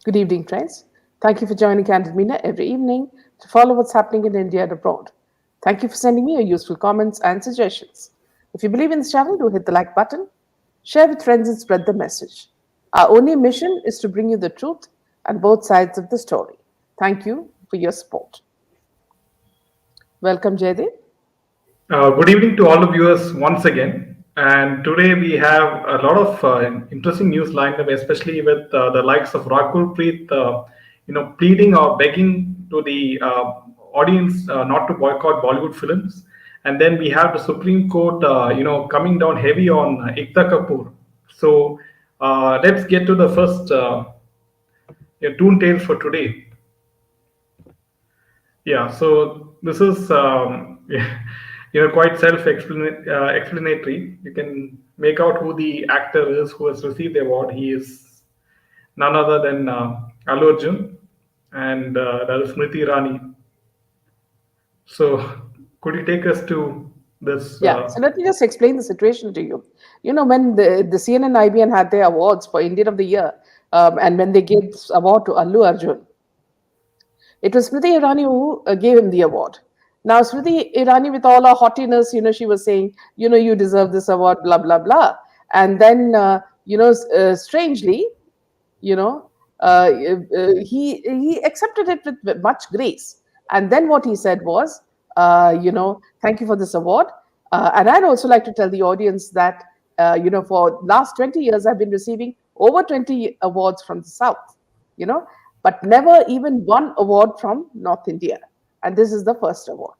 Good evening, friends. Thank you for joining Candid Mina every evening to follow what's happening in India and abroad. Thank you for sending me your useful comments and suggestions. If you believe in this channel, do hit the like button, share with friends, and spread the message. Our only mission is to bring you the truth and both sides of the story. Thank you for your support. Welcome, Jaydev. Good evening to all the viewers once again. And today we have a lot of interesting news lined up, especially with the likes of Rakul Preet, pleading or begging to the audience not to boycott Bollywood films. And then we have the Supreme Court, coming down heavy on Ekta Kapoor. So let's get to the first tune tale for today. Yeah, so this is quite self-explanatory. You can make out who the actor is who has received the award. He is none other than Allu Arjun, and that is Smriti Irani. So, could you take us to this? Yeah, so let me just explain the situation to you. You know, when the CNN IBN had their awards for Indian of the Year, and when they gave this award to Allu Arjun, it was Smriti Irani who gave him the award. Now, Smriti Irani, with all her haughtiness, she was saying, you deserve this award, blah, blah, blah. And then, strangely, you know, he accepted it with much grace. And then what he said was, thank you for this award. And I'd also like to tell the audience that, for last 20 years, I've been receiving over 20 awards from the South, you know, but never even one award from North India. And this is the first award.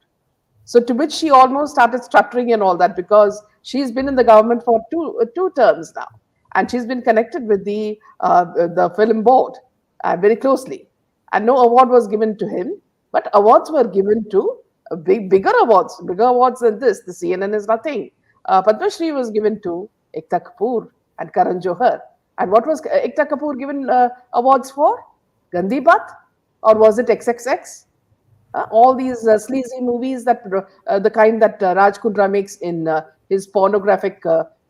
So to which she almost started stuttering and all that because she's been in the government for two terms now, and she's been connected with the film board very closely. And no award was given to him, but awards were given to bigger awards than this. The CNN is nothing. Padma Shri was given to Ekta Kapoor and Karan Johar. And what was Ekta Kapoor given awards for? Gandhi Bath? Or was it XXX? All these sleazy movies that the kind that Raj Kundra makes in his pornographic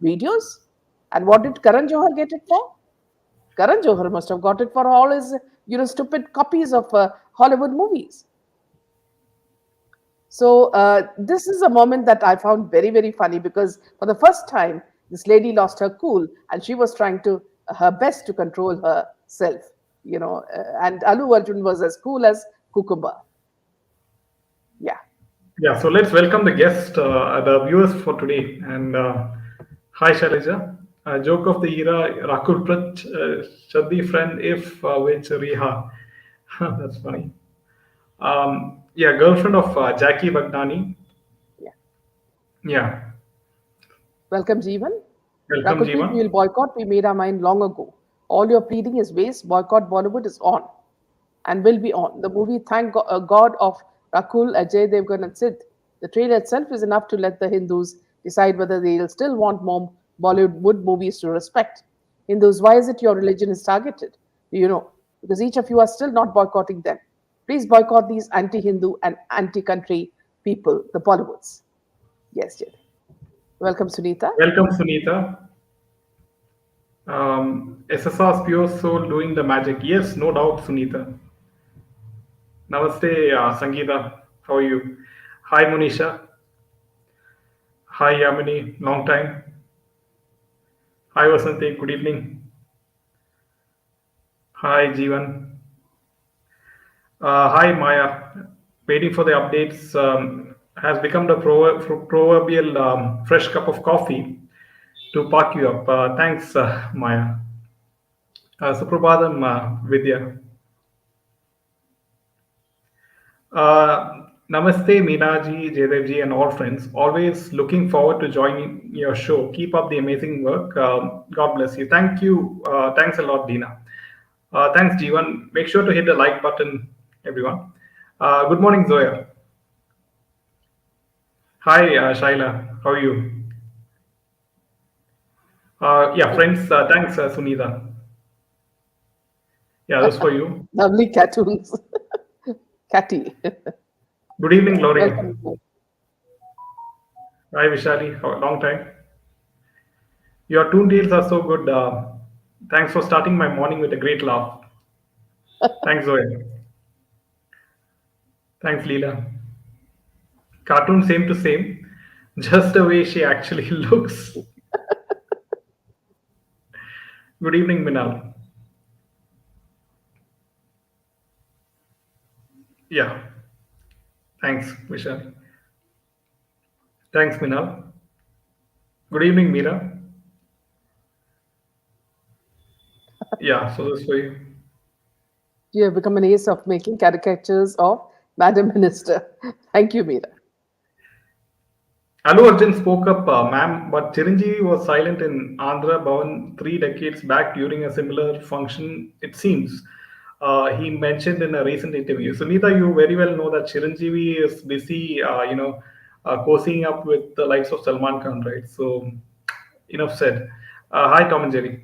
videos. And what did Karan Johar get it for? Karan Johar must have got it for all his stupid copies of Hollywood movies. So this is a moment that I found very, very funny because for the first time, this lady lost her cool and she was trying to her best to control herself, and Allu Arjun was as cool as cucumber. Yeah. Yeah, so let's welcome the guest, the viewers for today. And hi, Shailaja. Joke of the era, Rakulpreet, Shaddi friend, if which Riha. That's funny. Yeah, girlfriend of Jackie Vagnani. Yeah. Yeah, Welcome, Jeevan. welcome, Rakulpreet, we Jeevan. will boycott. We made our mind long ago. All your pleading is waste. Boycott Bollywood is on and will be on. The movie Thank God of Rakul, Ajay Devgan and Sid. The trailer itself is enough to let the Hindus decide whether they'll still want more Bollywood movies to respect. Hindus, why is it your religion is targeted? Do you know? Because each of you are still not boycotting them. Please boycott these anti-Hindu and anti-country people, the Bollywoods. Yes, Jay. Welcome, Sunita. Welcome, Sunita. SSR's pure soul doing the magic. Yes, no doubt, Sunita. Namaste, Sangeeta. How are you? Hi, Monisha. Hi, Yamini. Long time. Hi, Vasanti. Good evening. Hi, Jeevan. Hi, Maya. Waiting for the updates has become the proverbial fresh cup of coffee to park you up. Thanks, Maya. Suprabhadam, Vidya. Namaste, Meenaji, Jaydevji, and all friends. Always looking forward to joining your show. Keep up the amazing work. God bless you. Thank you. Thanks a lot, Dina. Thanks, Jeevan. Make sure to hit the like button, everyone. Good morning, Zoya. Hi, Shaila. How are you? Yeah, friends. Thanks, Sunita. Yeah, this for you. Lovely cartoons. Catty. Good evening, Gloria. Welcome. Hi, Vishali. Long time. Your tune deals are so good. Thanks for starting my morning with a great laugh. Thanks, Zoe. Thanks, Leela. Cartoon same to same, just the way she actually looks. Good evening, Minal. Yeah, thanks, Vishal. Thanks, Minal. Good evening, Meera. Yeah, so this way. You have become an ace of making caricatures of Madam Minister. Thank you, Meera. Allu Arjun spoke up, ma'am, but Chiranjeevi was silent in Andhra Bhavan 3 decades back during a similar function, it seems. He mentioned in a recent interview. Sunita, you very well know that Chiranjeevi is busy, cozying up with the likes of Salman Khan, right? So, enough said. Hi, Tom and Jerry.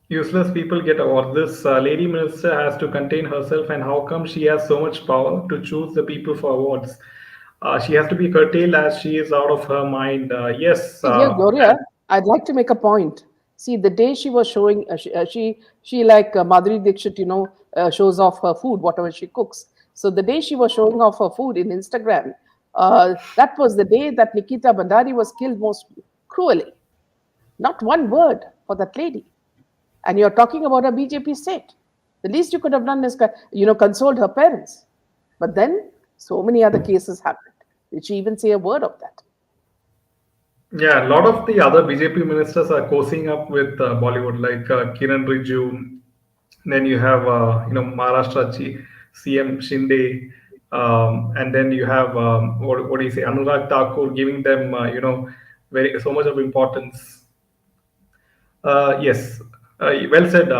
Useless people get awards. This lady minister has to contain herself, and how come she has so much power to choose the people for awards? She has to be curtailed as she is out of her mind. Yes, See, dear Gloria, I'd like to make a point. See, the day she was showing, she like Madhuri Dixit, shows off her food, whatever she cooks. So the day she was showing off her food in Instagram, that was the day that Nikita Bandari was killed most cruelly. Not one word for that lady. And you're talking about a BJP state. The least you could have done is, consoled her parents. But then so many other cases happened. Did she even say a word of that? yeah, a lot of the other BJP ministers are cozying up with Bollywood, like Kiran Rijiju. Then you have, Maharashtra CM Shinde, and then you have what do you say, Anurag Thakur, giving them, very so much of importance. Yes, well said.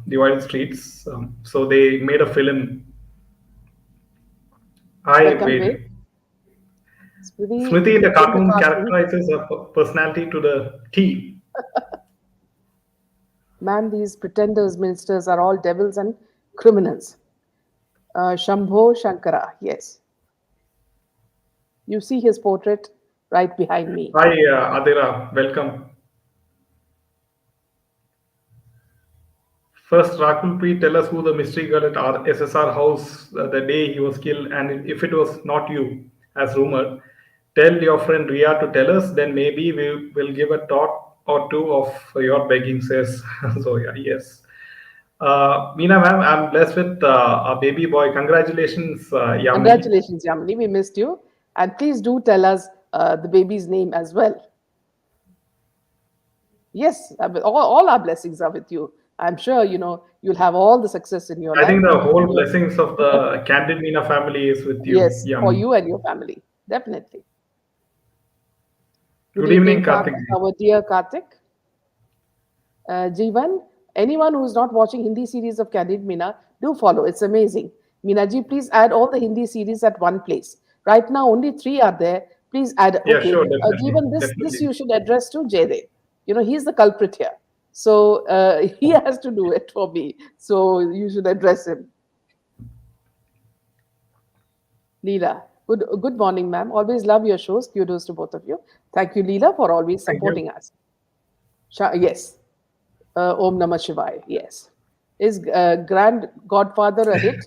Divided Streets. So they made a film. I Welcome, wait. Ved. Smriti Smriti in the in the cartoon cartoon. characterizes her personality to the T. Man, these pretenders ministers are all devils and criminals. Shambho Shankara, yes. You see his portrait right behind me. Hi, Adira. Welcome. First, Rakul Preet, tell us who the mystery girl at our SSR house the day he was killed, and if it was not you, as rumored, tell your friend Ria to tell us. Then maybe we will give a thought or two of your begging. Says so. Yeah, yes. Meena, ma'am, I'm blessed with a baby boy. Congratulations, Yamini. Congratulations, Yamini. We missed you. And please do tell us the baby's name as well. Yes, all our blessings are with you. I'm sure, you'll have all the success in your I life. think the whole And blessings of the Candid Meena family is with you, yes, for Yamini. you and your family. Definitely. Good Good evening, evening, Karthik. Karthik, our dear Karthik. Jeevan, anyone who's not watching Hindi series of Candid Meena, do follow. It's amazing. Meena ji, please add all the Hindi series at one place. Right now, only three are there. Please add. Yeah, Okay, sure, definitely, Jeevan, this definitely. you should address to Jaydev. He's the culprit here. So he has to do it for me. So you should address him. Leela, good morning, ma'am. Always love your shows. Kudos to both of you. Thank you, Leela, for always Thank you. supporting us. Yes. Om Namah Shivaya. Yes. Is grand godfather a hit?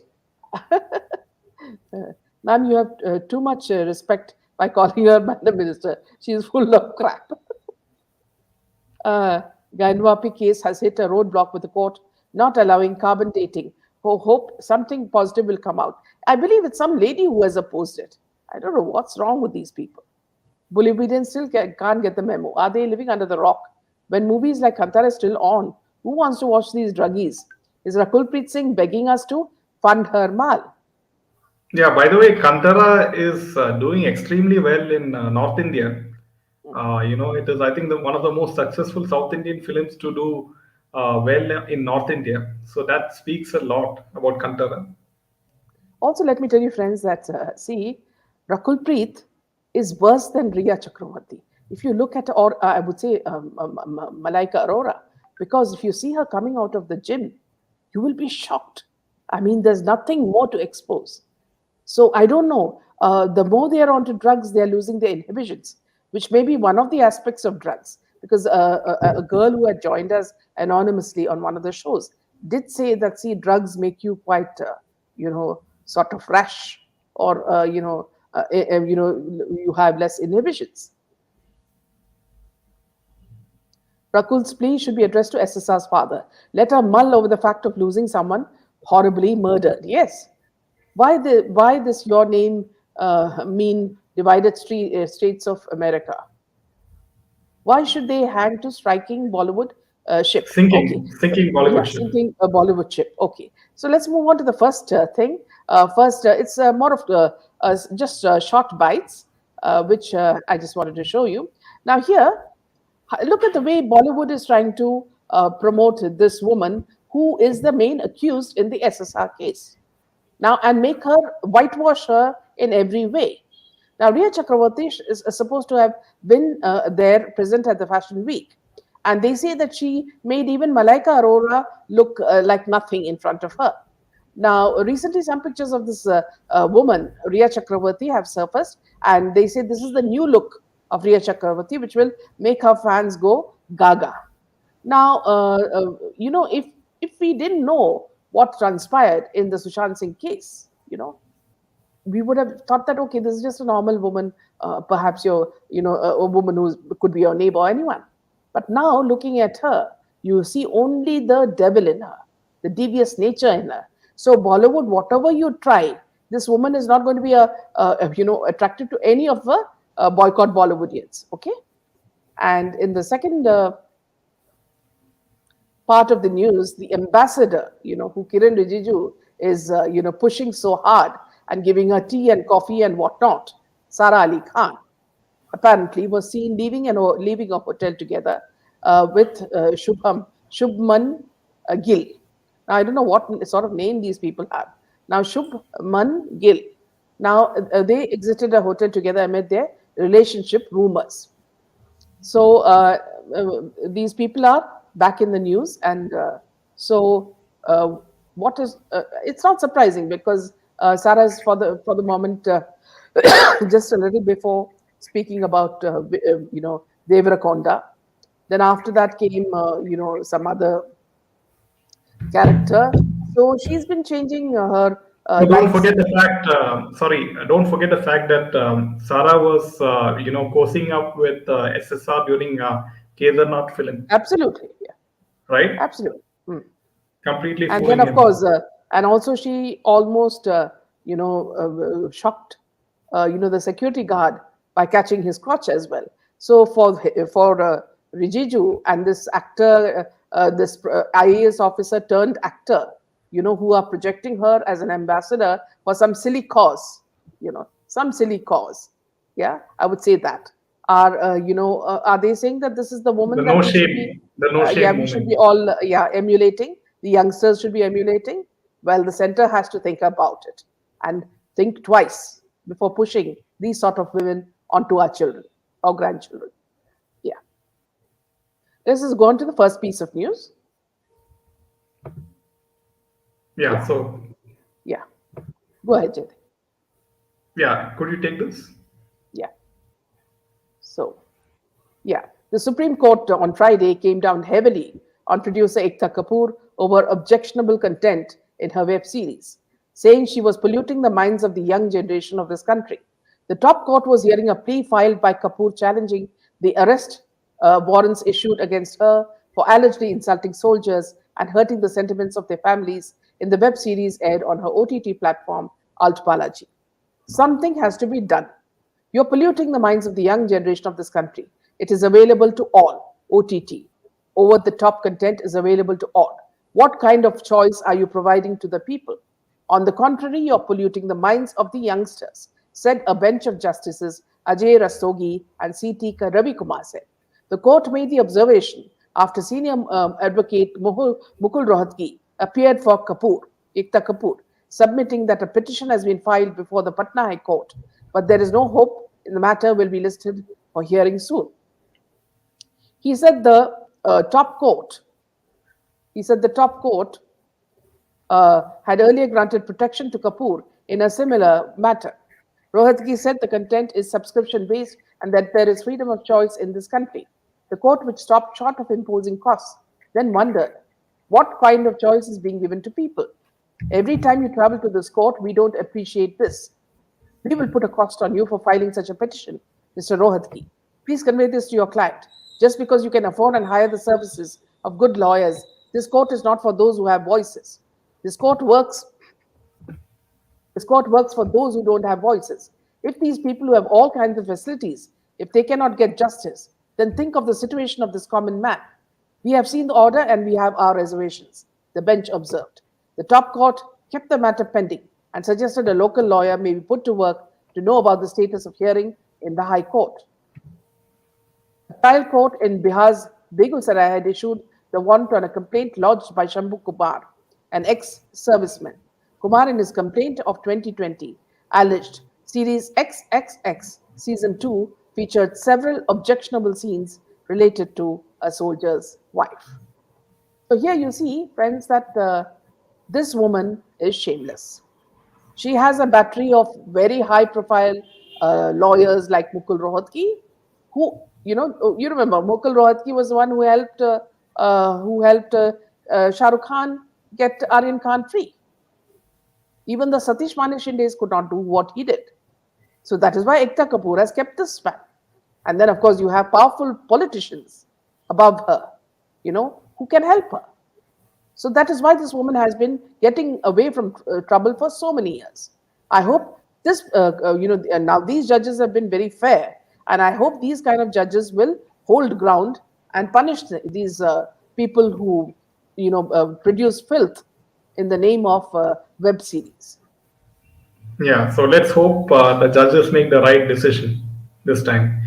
Ma'am, you have too much respect by calling her Madam Minister. She is full of crap. uh, Gainwapi case has hit a roadblock with the court not allowing carbon dating. Hope something positive will come out. I believe it's some lady who has opposed it. I don't know what's wrong with these people. Bolivians still can't get the memo. Are they living under the rock? When movies like Kantara is still on, who wants to watch these druggies? Is Rakulpreet Singh begging us to fund her mal? Yeah, by the way, Kantara is doing extremely well in North India. It is, I think, one of the most successful South Indian films to do well in North India. So that speaks a lot about Kantara. Also, let me tell you, friends, that see, Rakul Preet is worse than Riya Chakravarti. If you look at, or I would say, Malaika Arora, because if you see her coming out of the gym, you will be shocked. I mean, there's nothing more to expose. So I don't know. The more they are onto drugs, they are losing their inhibitions, which may be one of the aspects of drugs. because a girl who had joined us anonymously on one of the shows did say that, see, drugs make you quite, sort of rash, or, you have less inhibitions. Rakul's plea should be addressed to SSR's father. Let her mull over the fact of losing someone horribly murdered. Yes. Why this your name mean divided states of America? Why should they hang to striking Bollywood ship? Okay, Sinking yeah, Bollywood ship. sinking a Bollywood ship. Okay, so let's move on to the first thing. First, it's more of just short bites, which I just wanted to show you. Now here, look at the way Bollywood is trying to promote this woman who is the main accused in the SSR case now, and make her whitewash her in every way. Now, Ria Chakravarti is supposed to have been there present at the Fashion Week. And they say that she made even Malaika Arora look like nothing in front of her. Now, recently, some pictures of this woman, Ria Chakravarti, have surfaced. And they say this is the new look of Ria Chakravarti, which will make her fans go gaga. Now, if we didn't know what transpired in the Sushant Singh case, we would have thought that, okay, this is just a normal woman, perhaps a woman who could be your neighbor or anyone. But now, looking at her, you see only the devil in her, the devious nature in her. So Bollywood, whatever you try, this woman is not going to be attracted to any of the boycott Bollywoodians. Okay, and in the second part of the news, the ambassador, who Kiran Rijiju is, pushing so hard and giving her tea and coffee and whatnot, Sara Ali Khan, apparently was seen leaving a hotel together with Shubman Gill. Now, I don't know what sort of name these people have. Now, Shubman Gill. Now, they exited a hotel together amid their relationship rumors. So these people are back in the news, and what is? It's not surprising because Sarah's for the moment just a little before speaking about Devarakonda. Then after that came some other character. So she's been changing her So don't likes. forget the fact. Don't forget the fact that Sarah was, cozying up with SSR during Kedarnath film, Absolutely, yeah, right? absolutely. Hmm. Completely And then, fooling of him. course, and also she almost, shocked, the security guard by catching his crotch as well. So for Rijiju and this actor, this IAS officer turned actor, who are projecting her as an ambassador for some silly cause, some silly cause. Yeah, I would say that. Are they saying that this is the woman that we should be, The no yeah, shame we should moment. be all, emulating? The youngsters should be emulating? Well, the center has to think about it and think twice before pushing these sort of women onto our children or grandchildren. Yeah. Let's just go on to the first piece of news. Yeah. Yeah. So Yeah. Go ahead, Jay. yeah, could you take this? Yeah. So, yeah. The Supreme Court on Friday came down heavily on producer Ekta Kapoor over objectionable content in her web series, saying she was polluting the minds of the young generation of this country. The top court was hearing a plea filed by Kapoor challenging the arrest warrants issued against her for allegedly insulting soldiers and hurting the sentiments of their families in the web series aired on her OTT platform, Alt Balaji. Something has to be done. You're polluting the minds of the young generation of this country. It is available to all. OTT. Over the top content is available to all. What kind of choice are you providing to the people? On the contrary, you're polluting the minds of the youngsters, said a bench of justices Ajay Rastogi and C.T. Ravi Kumar said. The court made the observation after senior advocate Mukul Rohatgi appeared for Ekta Kapoor, submitting that a petition has been filed before the Patna High Court, but there is no hope in the matter will be listed for hearing soon. He said the top court. He said the top court had earlier granted protection to Kapoor in a similar matter. Rohatgi said the content is subscription based and that there is freedom of choice in this country. The court, which stopped short of imposing costs, then wondered what kind of choice is being given to people. Every time you travel to this court, we don't appreciate this. We will put a cost on you for filing such a petition, Mr. Rohatgi. Please convey this to your client. Just because you can afford and hire the services of good lawyers, this court is not for those who have voices. This court works this court works for those who don't have voices. If these people who have all kinds of facilities, if they cannot get justice, then think of the situation of this common man. We have seen the order and we have our reservations, the bench observed. The top court kept the matter pending and suggested a local lawyer may be put to work to know about the status of hearing in the High Court. A trial court in Bihar's Begusarai had issued the warrant on a complaint lodged by Shambhu Kumar, an ex-serviceman. Kumar, in his complaint of 2020, alleged Series XXX Season 2 featured several objectionable scenes related to a soldier's wife. So here you see, friends, that this woman is shameless. She has a battery of very high-profile lawyers like Mukul Rohatgi, who you remember Mukul Rohatgi was the one who helped Shah Rukh Khan get Aryan Khan free. Even the Satish Mani Shindes could not do what he did. So that is why Ekta Kapoor has kept this span. And then, of course, you have powerful politicians above her, who can help her. So that is why this woman has been getting away from trouble for so many years. I hope this, now these judges have been very fair, and I hope these kind of judges will hold ground and punish these people who, produce filth in the name of web series. Yeah, so let's hope the judges make the right decision this time.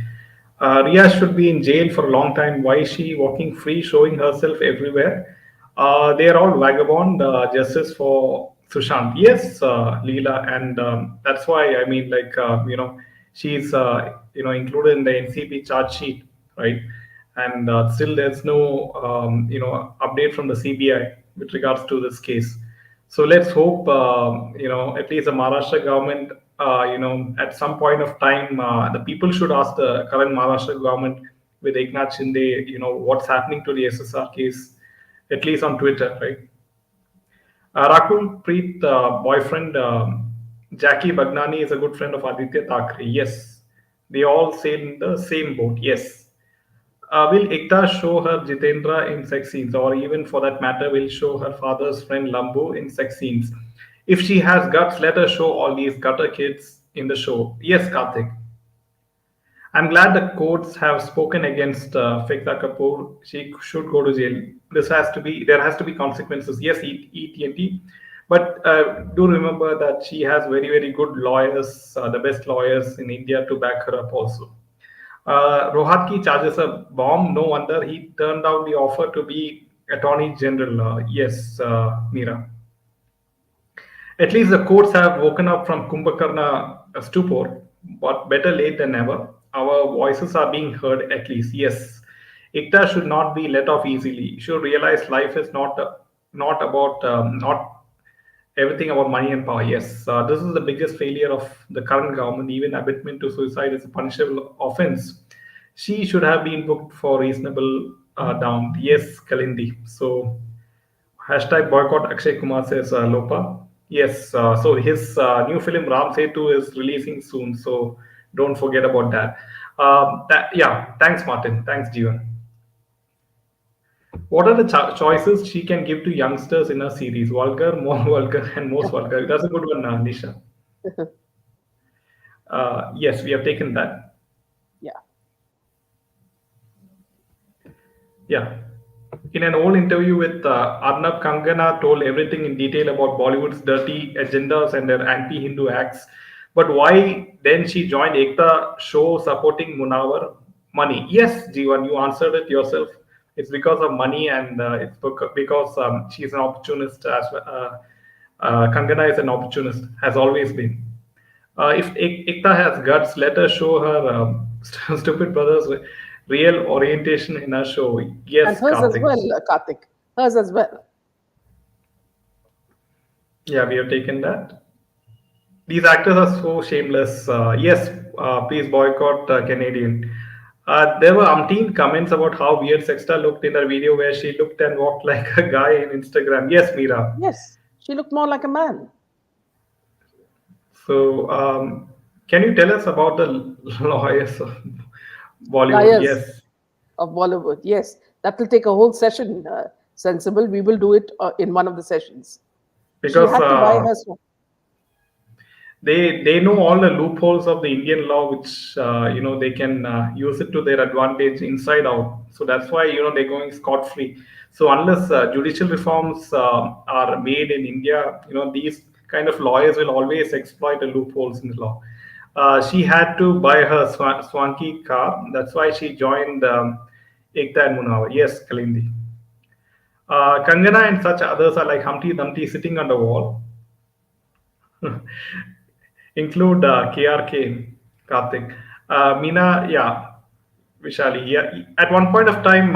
Ria should be in jail for a long time. Why is she walking free, showing herself everywhere? They are all vagabond. Justice for Sushant. Yes, Leela, and that's why I mean, she's included in the NCP charge sheet, right? And still, there's no update from the CBI with regards to this case. So let's hope, at least the Maharashtra government, at some point of time, the people should ask the current Maharashtra government with Eknath Shinde, what's happening to the SSR case, at least on Twitter, right? Rakul Preet, boyfriend, Jackie Bagnani is a good friend of Aditya Thackeray. Yes, they all sail in the same boat. Yes. Will Ekta show her Jitendra in sex scenes, or even for that matter, will show her father's friend Lambu in sex scenes? If she has guts, let her show all these gutter kids in the show. Yes, Karthik. I'm glad the courts have spoken against Ekta Kapoor. She should go to jail. There has to be consequences. Yes, ETNT. But do remember that she has very, very good lawyers, the best lawyers in India to back her up also. Rohatgi charges a bomb. No wonder he turned down the offer to be Attorney General. Yes, Meera. At least the courts have woken up from Kumbhakarna stupor, but better late than never. Our voices are being heard at least. Yes, Ekta should not be let off easily. Should realize life is not about not everything about money and power. Yes, this is the biggest failure of the current government. Even abetment to suicide is a punishable offense. She should have been booked for reasonable down. Yes, Kalindi. So hashtag boycott Akshay Kumar says Lopa. Yes, so his new film Ram Setu is releasing soon. So don't forget about that. Yeah, thanks, Martin. Thanks, Jeevan. What are the choices she can give to youngsters in her series? Vulgar, more vulgar, and most vulgar. That's a good one, Nisha. Yes, we have taken that. Yeah. Yeah. In an old interview with Arnab, Kangana told everything in detail about Bollywood's dirty agendas and their anti-Hindu acts. But why then she joined Ekta show supporting Munawar? Money. Yes, Jeevan, you answered it yourself. It's because of money, and it's because she's an opportunist as well. Kangana is an opportunist, has always been. If Ekta has guts, let her show her stupid brother's real orientation in her show. And Yes, hers as Karthik. well, Karthik. Hers as well. Yeah, we have taken that. These actors are so shameless. Yes, please boycott Canadian. There were umpteen comments about how weird Sexta looked in her video where she looked and walked like a guy in Instagram. Yes, Mira. Yes, she looked more like a man. So, can you tell us about the lawyers of Bollywood? Liars Yes, of Bollywood. Yes, that will take a whole session, Sensible. We will do it in one of the sessions. She because had to buy her. they know all the loopholes of the Indian law, which they can use it to their advantage inside out. So that's why they're going scot free. So unless judicial reforms are made in India, these kind of lawyers will always exploit the loopholes in the law. She had to buy her swanky car. That's why she joined Ekta and Munawar. Yes, Kalindi. Kangana and such others are like Humpty Dumpty sitting on the wall. Include KRK, Karthik. Meena, yeah, Vishali. Yeah, at one point of time,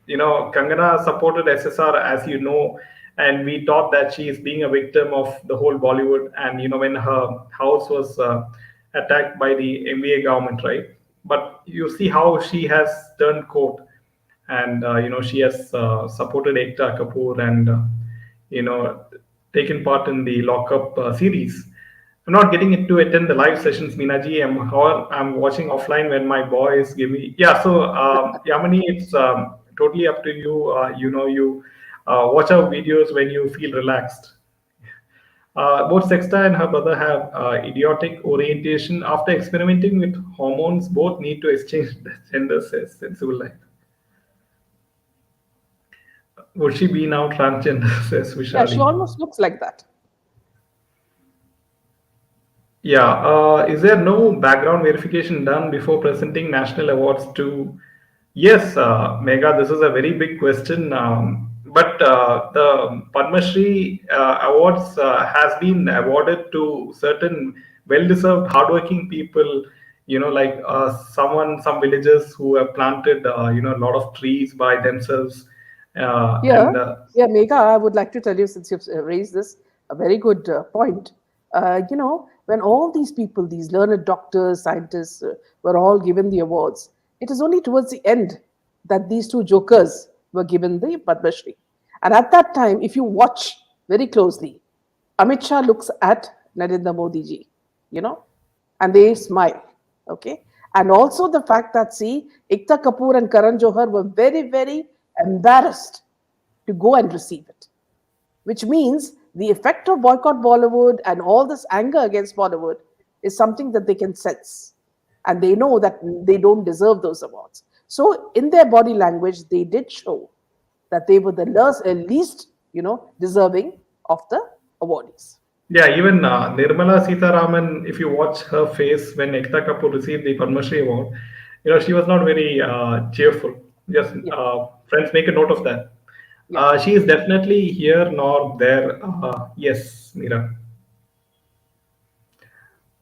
Kangana supported SSR, as you know, and we thought that she is being a victim of the whole Bollywood. And when her house was attacked by the MBA government, right? But you see how she has turned court, and she has supported Ekta Kapoor and you know taken part in the lockup series. I'm not getting it to attend the live sessions, Minaji. I'm watching offline when my boys give me. Yeah, so Yamani, it's totally up to you. You watch our videos when you feel relaxed. Both Sexta and her brother have idiotic orientation. After experimenting with hormones, both need to exchange gender says sensible life. Would she be now transgender? Says Yeah, she Vishali. almost looks like that. Yeah, is there no background verification done before presenting national awards to? Yes, Mega, this is a very big question. But the Padma Shri awards has been awarded to certain well-deserved, hardworking people. Like some villagers who have planted, a lot of trees by themselves, Yeah, and yeah, Megha, I would like to tell you, since you've raised this, a very good point. When all these people, these learned doctors, scientists, were all given the awards, it is only towards the end that these two jokers were given the Padma Shri. And at that time, if you watch very closely, Amit Shah looks at Narendra Modi ji, you know, and they smile. Okay. And also the fact that, see, Ekta Kapoor and Karan Johar were very, very embarrassed to go and receive it, which means the effect of boycott Bollywood and all this anger against Bollywood is something that they can sense. And they know that they don't deserve those awards. So, in their body language, they did show that they were the least, deserving of the awardees. yeah, even Nirmala Sitharaman, if you watch her face when Ekta Kapoor received the Padma Shri award, she was not very cheerful. Just Yeah, friends, make a note of that. yeah. She is definitely here nor there. Yes, Mira.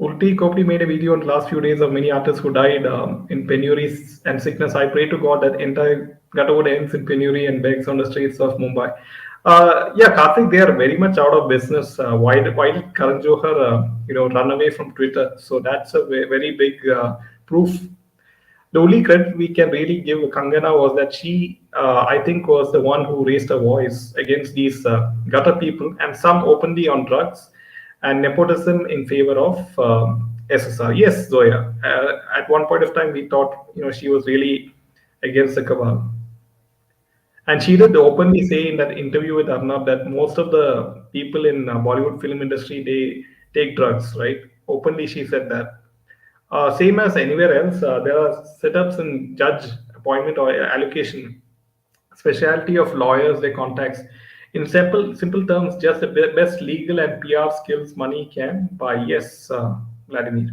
Ulti Kopri made a video in the last few days of many artists who died in penury and sickness. I pray to God that entire Gatwood ends in penury and begs on the streets of Mumbai. Yeah, Karthik, they are very much out of business. Why did Karan Johar, run away from Twitter? So that's a very big proof. The only credit we can really give Kangana was that she, I think, was the one who raised her voice against these gutter people, and some openly on drugs and nepotism in favor of SSR. Yes, Zoya. At one point of time, we thought she was really against the cabal. And she did openly say in that interview with Arnab that most of the people in Bollywood film industry they take drugs, right? Openly, she said that. Same as anywhere else, there are setups in judge appointment or allocation, specialty of lawyers, their contacts. In simple terms, just the best legal and PR skills money can buy. Yes, Vladimir.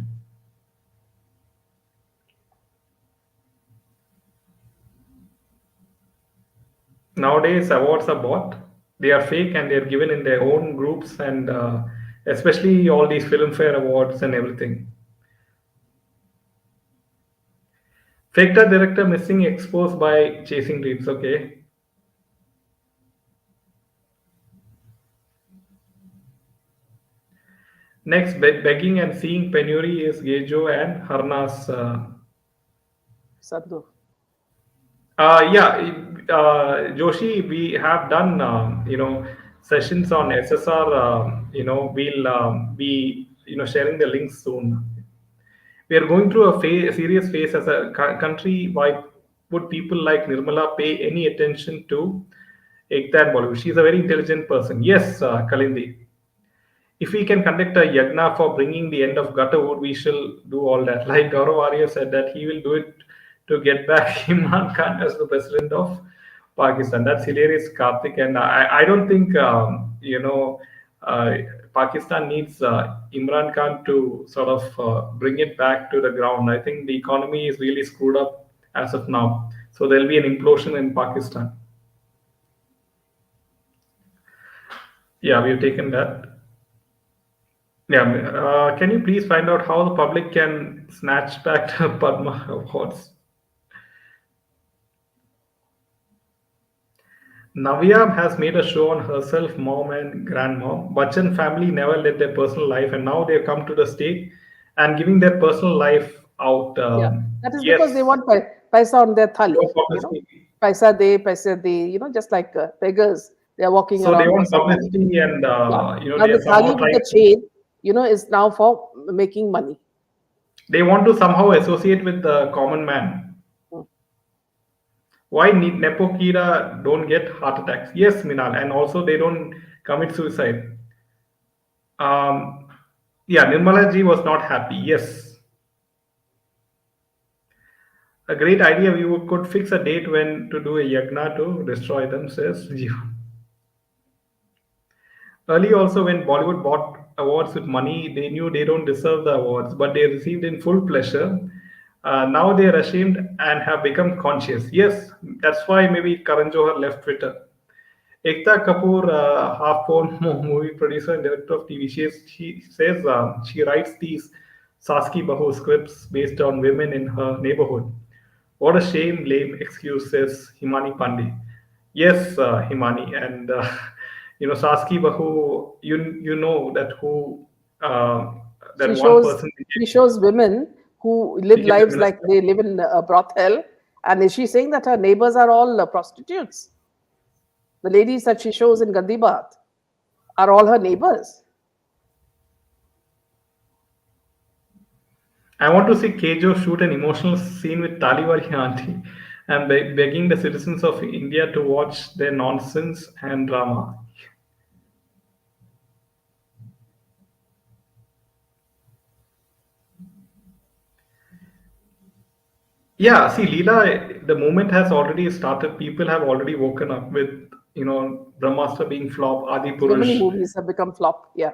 Nowadays, awards are bought. They are fake and they are given in their own groups and especially all these Filmfare awards and everything. Factor director missing exposed by chasing dreams. Okay. Next, begging and seeing penury is Gejo and Harna's. Sadhu. Joshi, we have done sessions on SSR. We'll be sharing the links soon. We are going through a serious phase as a country. Why would people like Nirmala pay any attention to Ekta and Bollywood? She's a very intelligent person. Yes, Kalindi. If we can conduct a yagna for bringing the end of Gatterwood, we shall do all that. Like Gaurav Arya said that he will do it to get back Imran Khan as the president of Pakistan. That's hilarious, Karthik. And I don't think, Pakistan needs Imran Khan to sort of bring it back to the ground. I think the economy is really screwed up as of now. So there'll be an implosion in Pakistan. Yeah, we've taken that. Yeah, can you please find out how the public can snatch back the Padma Awards? Navya has made a show on herself, mom and grandmom. Bachchan family never led their personal life, and now they've come to the state and giving their personal life out. Yeah, that is because they Yes, want paisa on their they thali, want publicity. paisa de, just like beggars. They are walking So they around for want some money. publicity, and Yeah. Now they are the somehow thali with trying. the chain, is now for making money. They want to somehow associate with the common man. Mm. Why Nepo Kira don't get heart attacks? Yes, Minal, and also they don't commit suicide. Um, yeah, Nirmala ji was not happy. Yes, a great idea. Could fix a date when to do a yagna to destroy them, says Jeevan. Early also, when Bollywood bought awards with money, they knew they don't deserve the awards, but they received in full pleasure. Now they are ashamed and have become conscious. Yes, that's why maybe Karan Johar left Twitter. Ekta Kapoor, half-born movie producer and director of TV, she says she writes these Saski Bahu scripts based on women in her neighborhood. What a shame, lame excuse, says Himani Pandey. Yes, Himani, and Saski Bahu, you know that who She that one shows person she shows women who live became the lives like minister. they live in a brothel, and is she saying that her neighbors are all prostitutes? The ladies that she shows in Gandibat are all her neighbors. I want to see Kejo shoot an emotional scene with Taliwali auntie and begging the citizens of India to watch their nonsense and drama. Yeah, see, Leela, the movement has already started. People have already woken up with, Brahmastra being flop, So many Adipurush. movies have become flop. Yeah.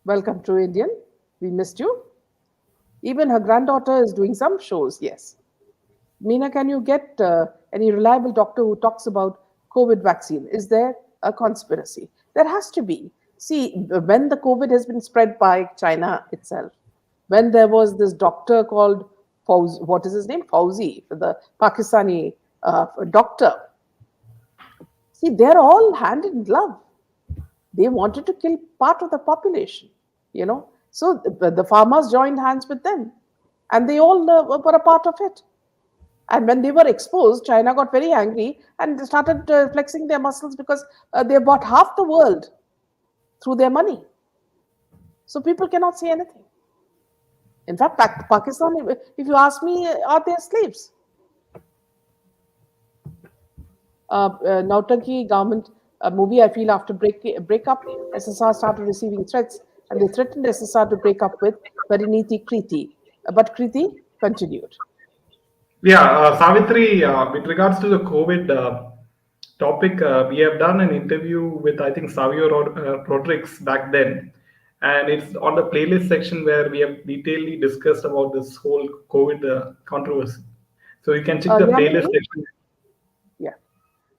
Welcome to Indian. We missed you. Even her granddaughter is doing some shows. Yes. Meena, can you get any reliable doctor who talks about COVID vaccine? Is there a conspiracy? There has to be. See, when the COVID has been spread by China itself, when there was this doctor called Fauzi, what is his name? Fauzi, the Pakistani doctor. See, they're all hand in glove. They wanted to kill part of the population, you know. So the farmers joined hands with them, and they all were a part of it. And when they were exposed, China got very angry and they started flexing their muscles because they bought half the world through their money. So people cannot say anything. In fact, Pakistan, if you ask me, are they slaves? Nautanki government movie, I feel after breakup, SSR started receiving threats and they threatened SSR to break up with Pariniti Kriti. But Kriti continued. Yeah, Savitri, with regards to the COVID topic, we have done an interview with, I think, Savio Rodriguez back then. And it's on the playlist section where we have detailedly discussed about this whole COVID controversy. So you can check the playlist Yamini? section. Yeah.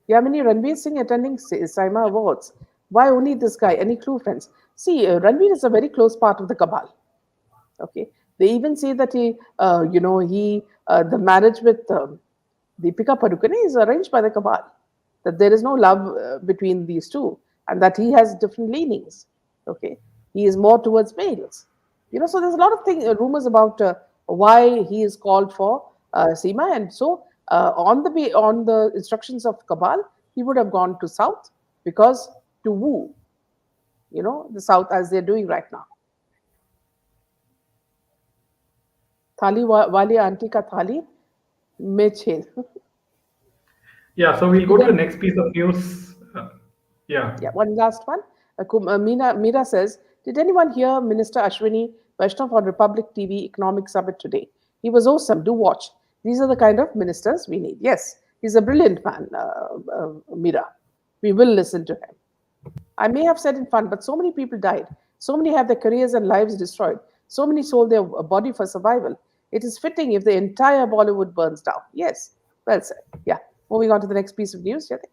Yamini, Ranveer Singh attending Saima Awards. Why only this guy? Any clue, friends? See, Ranveer is a very close part of the cabal. Okay. They even say that the marriage with Deepika Padukone is arranged by the cabal. That there is no love between these two, and that he has different leanings. Okay. He is more towards males. So there's a lot of rumors about why he is called for Seema. And so, on the instructions of Cabal, he would have gone to South because to woo, the South as they're doing right now. थाली वाली aunty का थाली में छेद. Yeah, so we'll go Did to the any, next piece of news. Yeah. yeah, one last one. Meera says, did anyone hear Minister Ashwini Vaishnav on Republic TV Economic Summit today? He was awesome. Do watch. These are the kind of ministers we need. Yes, he's a brilliant man, Meera. We will listen to him. I may have said in fun, but so many people died. So many had their careers and lives destroyed. So many sold their body for survival. It is fitting if the entire Bollywood burns down. Yes, well said. Yeah. Moving on to the next piece of news, Jyoti.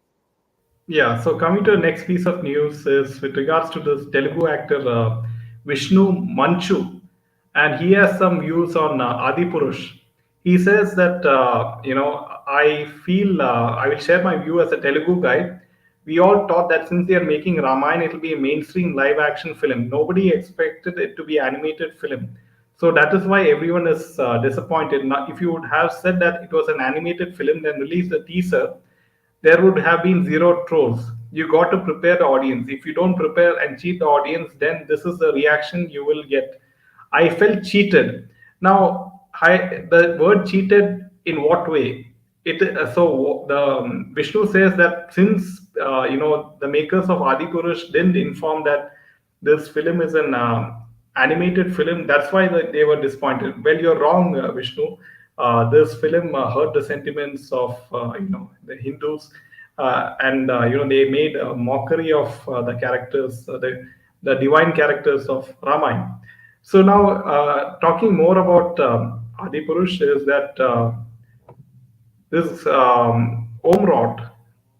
Yeah, so coming to the next piece of news is with regards to this Telugu actor Vishnu Manchu, and he has some views on Adipurush. He says that I feel I will share my view as a Telugu guy. We all thought that since they are making Ramayana, it will be a mainstream live action film. Nobody expected it to be animated film. So that is why everyone is disappointed. Now, if you would have said that it was an animated film, then release a teaser, there would have been zero trolls. You got to prepare the audience. If you don't prepare and cheat the audience, then this is the reaction you will get. I felt cheated. Now, the word cheated in what way? So the Vishnu says that since the makers of Adipurush didn't inform that this film is an animated film, that's why they were disappointed. Well, you're wrong, Vishnu. This film hurt the sentiments of the Hindus, and they made a mockery of the characters, the divine characters of Ramayana. So now, talking more about Adipurush is that this Omrod,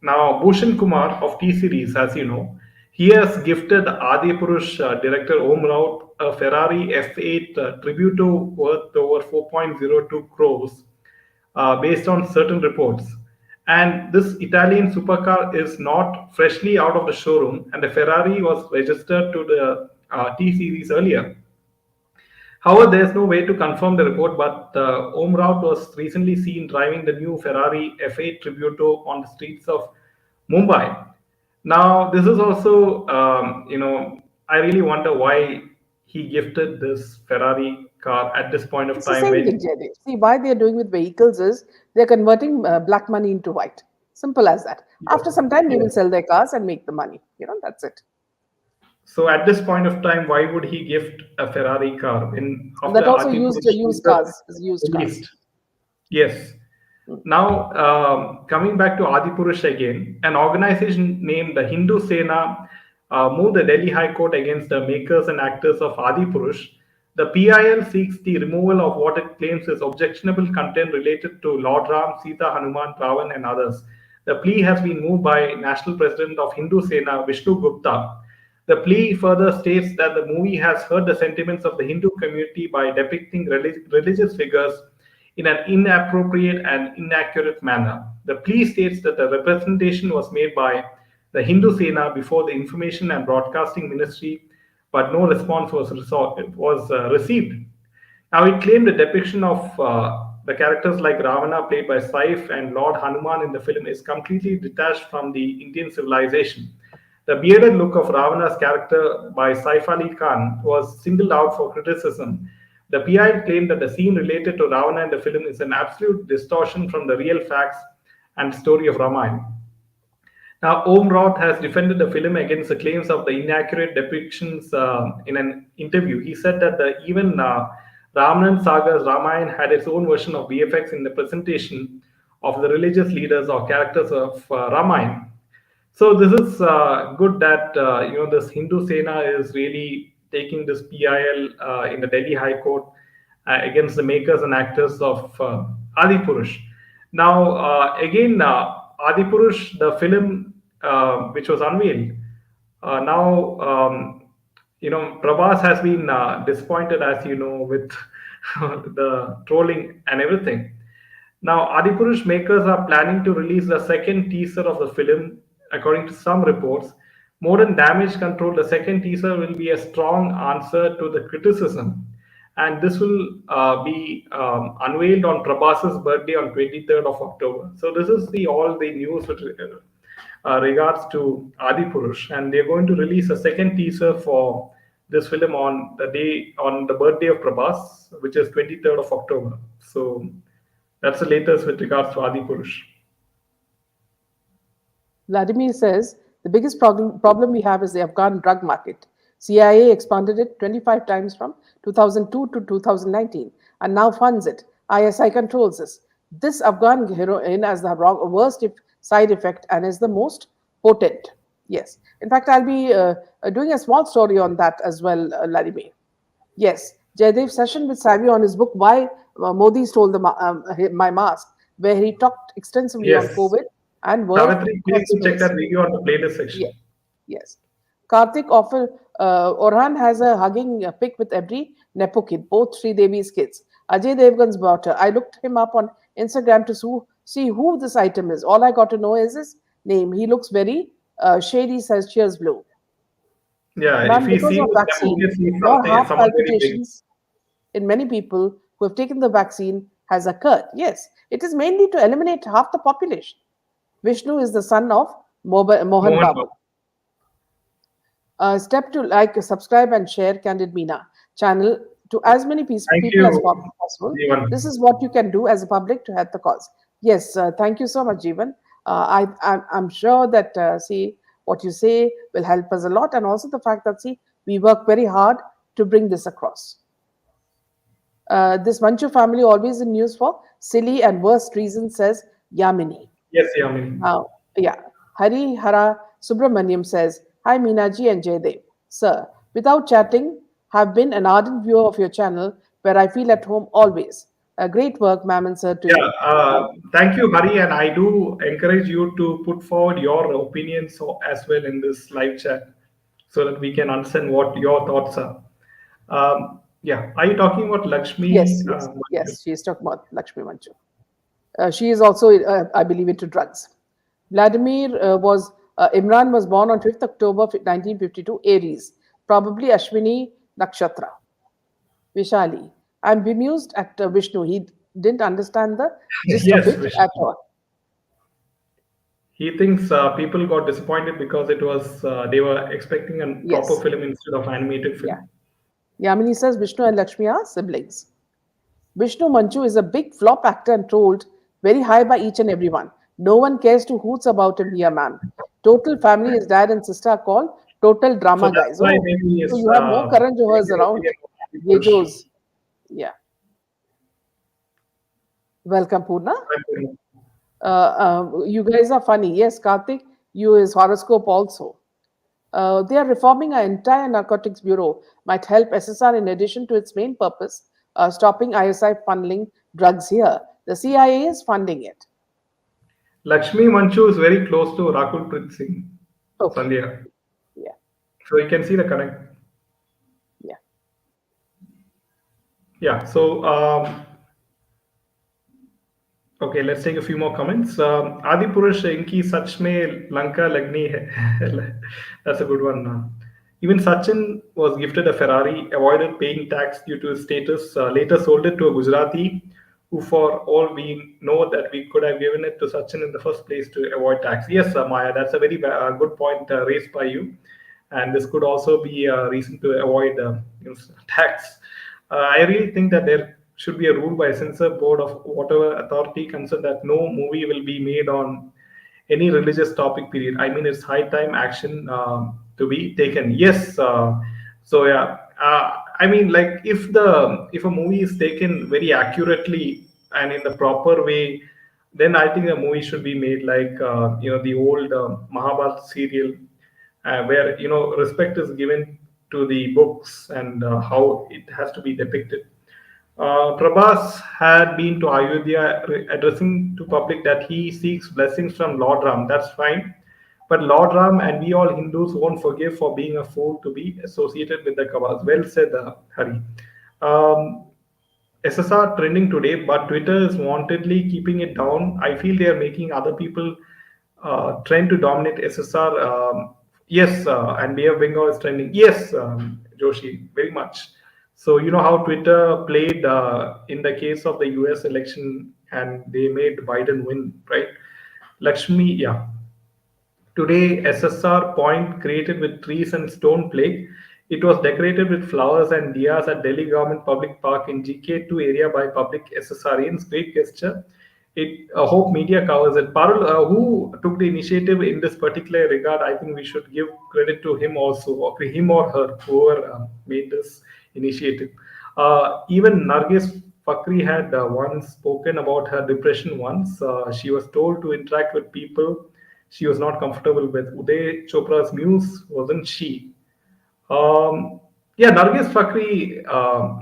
now Bhushan Kumar of T Series, as you know, he has gifted Adipurush director Omrod a Ferrari F8 Tributo worth over 4.02 crores, based on certain reports. And this Italian supercar is not freshly out of the showroom, and the Ferrari was registered to the T Series earlier. However, there's no way to confirm the report, but Omraut was recently seen driving the new Ferrari F8 Tributo on the streets of Mumbai. Now, this is also, I really wonder why he gifted this Ferrari car at this point of It's the time same thing, when, Jaydev. See, why they're doing with vehicles is they're converting black money into white. Simple as that. yes, After some time, they will yes. sell their cars and make the money. That's it. So at this point of time, why would he gift a Ferrari car when And after that also Adipurush used teaser cars, used cars. released? Yes. Now, coming back to Adipurush again, an organization named the Hindu Sena moved the Delhi High Court against the makers and actors of Adipurush. The PIL seeks the removal of what it claims is objectionable content related to Lord Ram, Sita, Hanuman, Ravan, and others. The plea has been moved by National President of Hindu Sena, Vishnu Gupta. The plea further states that the movie has hurt the sentiments of the Hindu community by depicting religious figures in an inappropriate and inaccurate manner. The plea states that the representation was made by the Hindu Sena before the Information and Broadcasting Ministry, but no response was received. Now, it claimed the depiction of the characters like Ravana, played by Saif, and Lord Hanuman in the film is completely detached from the Indian civilization. The bearded look of Ravana's character by Saif Ali Khan was singled out for criticism. The PI claimed that the scene related to Ravana in the film is an absolute distortion from the real facts and story of Ramayana. Now, Om Roth has defended the film against the claims of the inaccurate depictions in an interview. He said that even Ramanan Saga's Ramayana had its own version of VFX in the presentation of the religious leaders or characters of Ramayana. So this is good that this Hindu Sena is really taking this PIL in the Delhi High Court against the makers and actors of Adipurush. Now, again, Adipurush, the film which was unveiled, now Prabhas has been disappointed, as you know, with the trolling and everything. Now, Adipurush makers are planning to release the second teaser of the film, according to some reports. More than damage control, the second teaser will be a strong answer to the criticism. and this will be unveiled on Prabhas's birthday on 23rd of October. So this is the all the news with regards to Adipurush, and they're going to release a second teaser for this film on the birthday of Prabhas, which is 23rd of October. So that's the latest with regards to Adipurush. Vladimir says the biggest problem we have is the Afghan drug market. CIA expanded it 25 times from 2002 to 2019 and now funds it. ISI controls this. This Afghan heroin has the worst side effect and is the most potent. Yes. In fact, I'll be doing a small story on that as well, Vladimir. Yes, Jaydev's session with Savvy on his book Why Modi Stole My Mask, where he talked extensively on Yes, COVID and world Savitri, please do check that conspiracy. video on the playlist section. Yes, yes. Karthik often, Orhan has a hugging pic with every Nepo kid, both Sri Devi's kids. Ajay Devgan's daughter. I looked him up on Instagram to see who this item is. All I got to know is his name. He looks very shady, says Cheers Blue. Yeah, if Ma'am, he because see of with them, vaccine, obviously more something, heart someone very big. palpitations in many people who have taken the vaccine has occurred. Yes, it is mainly to eliminate half the population. Vishnu is the son of Mohan Mohan Babu. Babu. Step to like, subscribe, and share Candid Meena channel to as many Thank people as you, possible. This Jeevan. is what you can do as a public to help the cause. Yes, thank you so much, Jeevan. I'm sure that see what you say will help us a lot, and also the fact that see we work very hard to bring this across. This Manchu family always in news for silly and worst reasons, says Yamini. Yes, Yamini. Now, yeah, Hari Hara Subramaniam says, Hi Meenaji and Jaydev. Sir, without chatting, have been an ardent viewer of your channel where I feel at home always. Great work, ma'am and sir, to Yeah, you. Uh, thank you, Hari, and I do encourage you to put forward your opinions as well in this live chat so that we can understand what your thoughts are. Yeah, are you talking about Lakshmi? yes, yes, yes, she is talking about Lakshmi Manchu. She is also, I believe, into drugs. Vladimir Imran was born on 5th October 1952, Aries, probably Ashwini Nakshatra. Vishali. I'm bemused at Vishnu. He didn't understand the gist of Yes, it Vishnu. at all. He thinks people got disappointed because it was they were expecting a proper Yes. film instead of animated Yeah. film. Yamini says Vishnu and Lakshmi are siblings. Vishnu Manchu is a big flop actor and trolled very high by each and everyone. No one cares to hoots about him here, ma'am. Total family, his dad and sister are called total So drama that's guys. why Oh, maybe he so is you have more Karan giving Johars an around opinion of Adi Purush. Yejos. Yeah. Welcome, Purna. You guys are funny. Yes, Karthik, you is horoscope also. They are reforming our entire narcotics bureau. Might help SSR in addition to its main purpose, stopping ISI funneling drugs here. The CIA is funding it. Lakshmi Manchu is very close to Rakul Preet Singh, Okay. Sandhya. Yeah. So you can see the connect. Yeah. Yeah. So okay, let's take a few more comments. Adi Purush inki sach mein Lanka lagni hai. That's a good one. Even Sachin was gifted a Ferrari, avoided paying tax due to his status, later sold it to a Gujarati, who, for all we know, that we could have given it to Sachin in the first place to avoid tax. Yes, Maya, that's a very good point raised by you, and this could also be a reason to avoid tax. I really think that there should be a rule by censor board of whatever authority concerned that no movie will be made on any religious topic. Period. I mean, it's high time action to be taken. Yes. So yeah. I mean, like if a movie is taken very accurately and in the proper way, then I think a movie should be made like the old Mahabharata serial, where respect is given to the books and how it has to be depicted. Prabhas had been to Ayodhya addressing to public that he seeks blessings from Lord Ram. That's fine. But Lord Ram and we all Hindus won't forgive for being a fool to be associated with the Kabas. Well said, Hari. Um, SSR trending today, but Twitter is wantedly keeping it down. I feel they are making other people trend to dominate SSR. Yes, and Bay of Bengal is trending. Yes, Joshi, very much. So you know how Twitter played in the case of the U.S. election, and they made Biden win, right? Lakshmi, yeah. Today, SSR Point, created with trees and stone plaque, it was decorated with flowers and diyas at Delhi Government Public Park in GK2 area by public SSRians. Great gesture. It hope media covers it. Parul, who took the initiative in this particular regard? I think we should give credit to him also, or to him or her, whoever made this initiative. Even Nargis Fakri had once spoken about her depression once. She was told to interact with people she was not comfortable with. Uday Chopra's muse, wasn't she? Um, yeah, Nargis Fakri,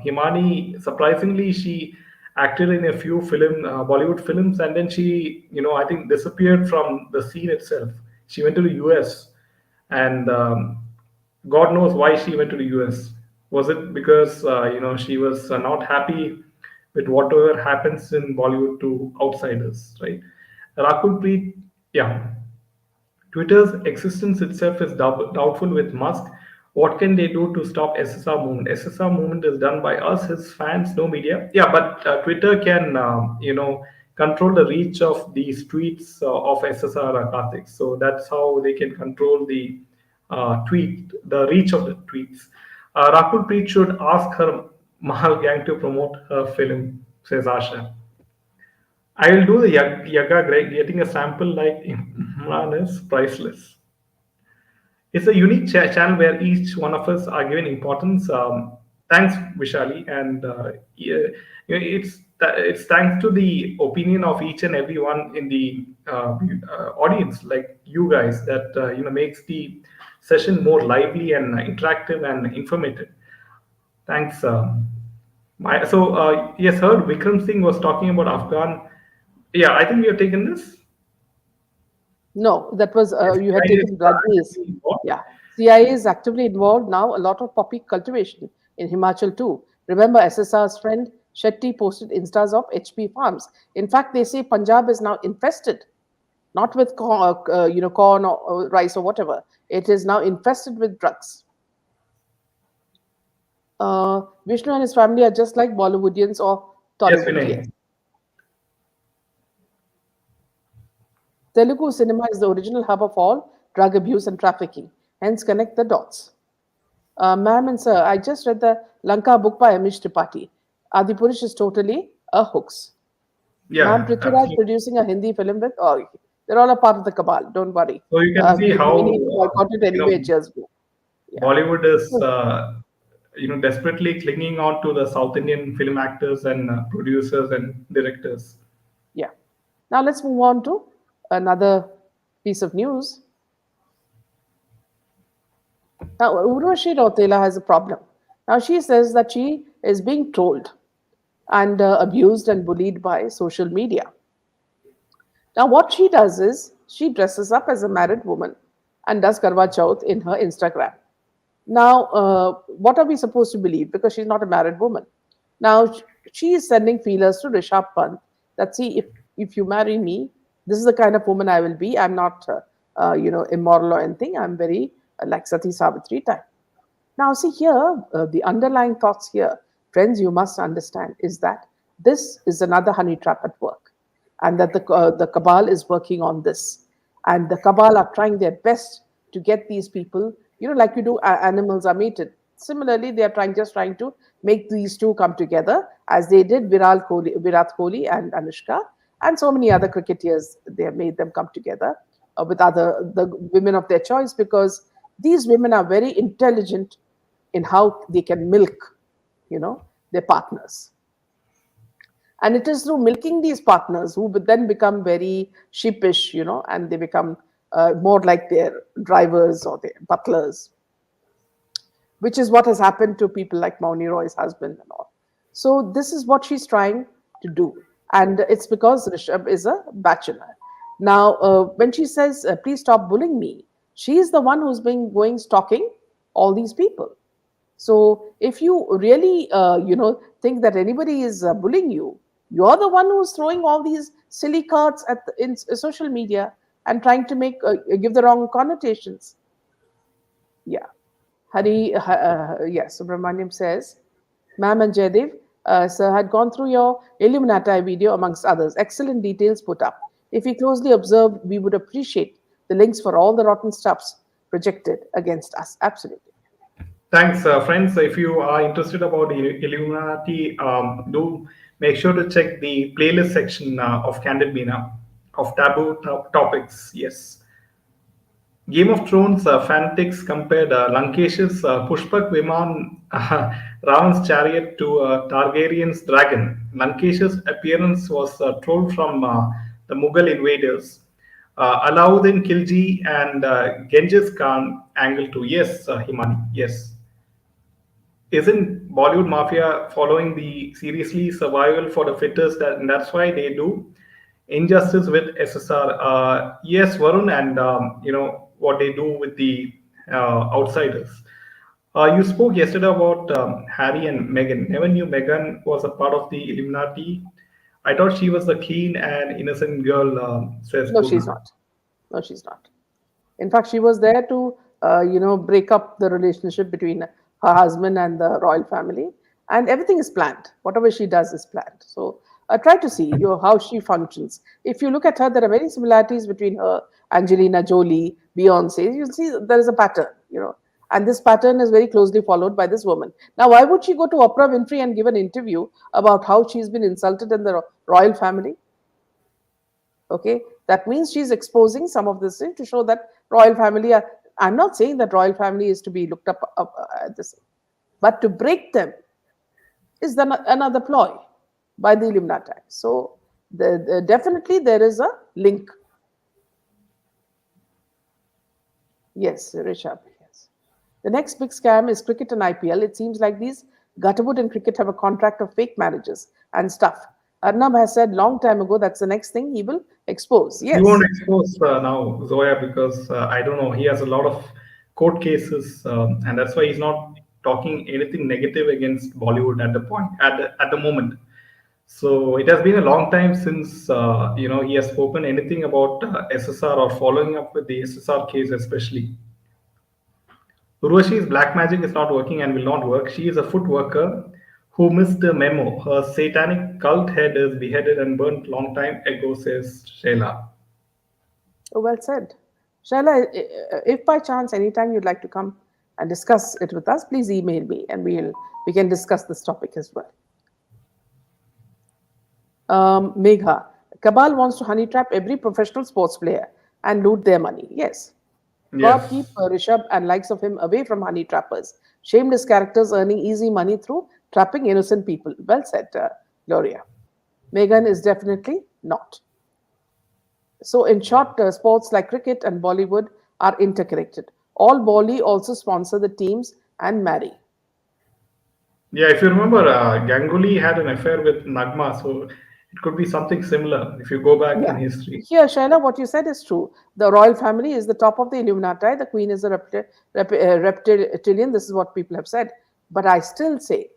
Himani, surprisingly, she acted in a few Bollywood films, and then she, I think disappeared from the scene itself. She went to the US, and God knows why she went to the US. Was it because, she was not happy with whatever happens in Bollywood to outsiders, right? Rakul Preet, yeah, Twitter's existence itself is doubtful with Musk. What can they do to stop SSR movement? SSR movement is done by us, his fans, no media. Yeah, but Twitter can, control the reach of these tweets of SSR Karthik. So that's how they can control the reach of the tweets. Rakul Preet should ask her Mahal gang to promote her film, says Asha. I will do the Yaga, Greg. Getting a sample like Imran is priceless. It's a unique channel where each one of us are given importance. Thanks, Vishali, and yeah, it's thanks to the opinion of each and every one in the audience, like you guys, that makes the session more lively and interactive and informative. Thanks. Yes, heard Vikram Singh was talking about Afghan. Yeah, I think we have taken this. No, that was you had CIA is taken blood base. actively involved. Yeah, CIA is actively involved now. A lot of poppy cultivation in Himachal too. Remember, SSR's friend Shetty posted instas of HP farms. In fact, they say Punjab is now infested, not with corn or rice or whatever. It is now infested with drugs. Vishnu and his family are just like Bollywoodians or Yes, Tollywood. Yes. Vinay. Telugu cinema is the original hub of all drug abuse and trafficking. Hence, connect the dots. Ma'am and sir, I just read the Lanka book by Amish Tripathi. Adipurush is totally a hoax. Ma'am, Yeah, Prithviraj absolutely. producing a Hindi film with, oh, they're all a part of the cabal. Don't worry. So you can see We how need to boycott it anyway, just go. Yeah. Bollywood is So, desperately clinging on to the South Indian film actors and producers and directors. yeah. Now let's move on to another piece of news. Now, Urvashi Rautela has a problem. Now, she says that she is being trolled and abused and bullied by social media. Now, what she does is she dresses up as a married woman and does Karwa Chauth in her Instagram. Now, what are we supposed to believe? Because she's not a married woman. Now, she is sending feelers to Rishabh Pant that see if you marry me, this is the kind of woman I will be. I'm not, immoral or anything. I'm very like Sati Savitri type. Now, see here, the underlying thoughts here, friends, you must understand is that this is another honey trap at work, and that the cabal is working on this, and the cabal are trying their best to get these people, like you do, animals are mated. Similarly, they are trying to make these two come together, as they did Virat Kohli and Anushka, and so many other cricketers. They have made them come together with the women of their choice, because these women are very intelligent in how they can milk, their partners. And it is through milking these partners who would then become very sheepish, and they become more like their drivers or their butlers, which is what has happened to people like Mauni Roy's husband and all. So this is what she's trying to do. And it's because Rishabh is a bachelor. Now, when she says, please stop bullying me, she is the one who's been going stalking all these people. So if you really, think that anybody is bullying you, you're the one who's throwing all these silly cards in social media and trying to give the wrong connotations. Yeah. Hari, yes, Subramaniam says, Ma'am and Jaydev, sir, had gone through your Illuminati video amongst others. Excellent details put up. If we closely observed, we would appreciate the links for all the rotten stuffs projected against us. Absolutely. Thanks, friends. If you are interested about Illuminati, do make sure to check the playlist section of Candid Mina of taboo topics. Yes. Game of Thrones fanatics compared Lankesh's Pushpak Viman Ravan's chariot to Targaryen's dragon. Lankesh's appearance was trolled from the Mughal invaders. Alauddin Khilji and Genghis Khan angle too. Yes, Himani. Yes. Isn't Bollywood mafia following the seriously survival for the fittest? And that's why they do injustice with SSR. Yes, Varun, and what they do with the outsiders. You spoke yesterday about Harry and Meghan. Never knew Meghan was a part of the Illuminati. I thought she was the clean and innocent girl, says No, she's Purna. not. No, she's not. In fact, she was there to, break up the relationship between her husband and the royal family, and everything is planned. Whatever she does is planned. So, try to see how she functions. If you look at her, there are many similarities between her, Angelina Jolie, Beyonce. You'll see there is a pattern, and this pattern is very closely followed by this woman. Now, why would she go to Oprah Winfrey and give an interview about how she's been insulted in the royal family? Okay, that means she's exposing some of this thing to show that royal family are, I'm not saying that royal family is to be looked up at this, but to break them is another ploy by the Illuminati. So definitely there is a link. Yes, Rishabh. Yes. The next big scam is cricket and IPL. It seems like these Gutterwood and cricket have a contract of fake marriages and stuff. Arnab has said long time ago that's the next thing he will expose. He won't Yes. expose now Zoya because I don't know. He has a lot of court cases, and that's why he's not talking anything negative against Bollywood at the point at the moment. So it has been a long time since he has spoken anything about SSR or following up with the SSR case, especially. Urvashi's black magic is not working and will not work. She is a foot worker who missed the memo. Her satanic cult head is beheaded and burnt long time ago, says Sheila. Oh, well said. Shaila, if by chance anytime you'd like to come and discuss it with us, please email me and we can discuss this topic as well. Megha, Cabal wants to honey trap every professional sports player and loot their money. Yes. God keep Yes. Rishabh and likes of him away from honey trappers. Shameless characters earning easy money through trapping innocent people. Well said, Gloria. Megan is definitely not. So, in short, sports like cricket and Bollywood are interconnected. All Bolly also sponsor the teams and marry. Yeah, if you remember, Ganguly had an affair with Nagma, so it could be something similar if you go back in Yeah. history. Here, Shaila, what you said is true. The royal family is the top of the Illuminati. The queen is a reptilian. This is what people have said. But I still say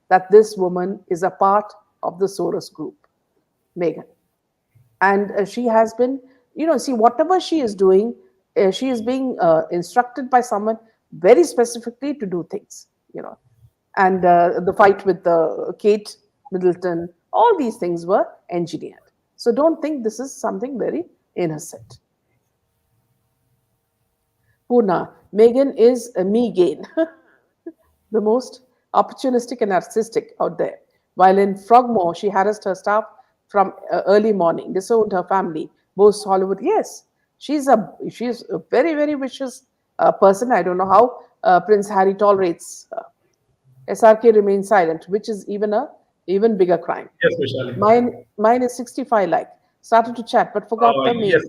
that this woman is a part of the Soros group, Meghan. And she has been, see, whatever she is doing, she is being instructed by someone very specifically to do things, and the fight with Kate Middleton, all these things were engineered. So don't think this is something very innocent. Purna, Megan is a me gain, the most opportunistic and narcissistic out there. While in Frogmore, she harassed her staff from early morning, disowned her family, boasts Hollywood. Yes, she's a very very vicious person. I don't know how Prince Harry tolerates her. SRK remains silent, which is even bigger crime. Yes, Vishali. Mine is 65 like. Started to chat, but forgot the Yes.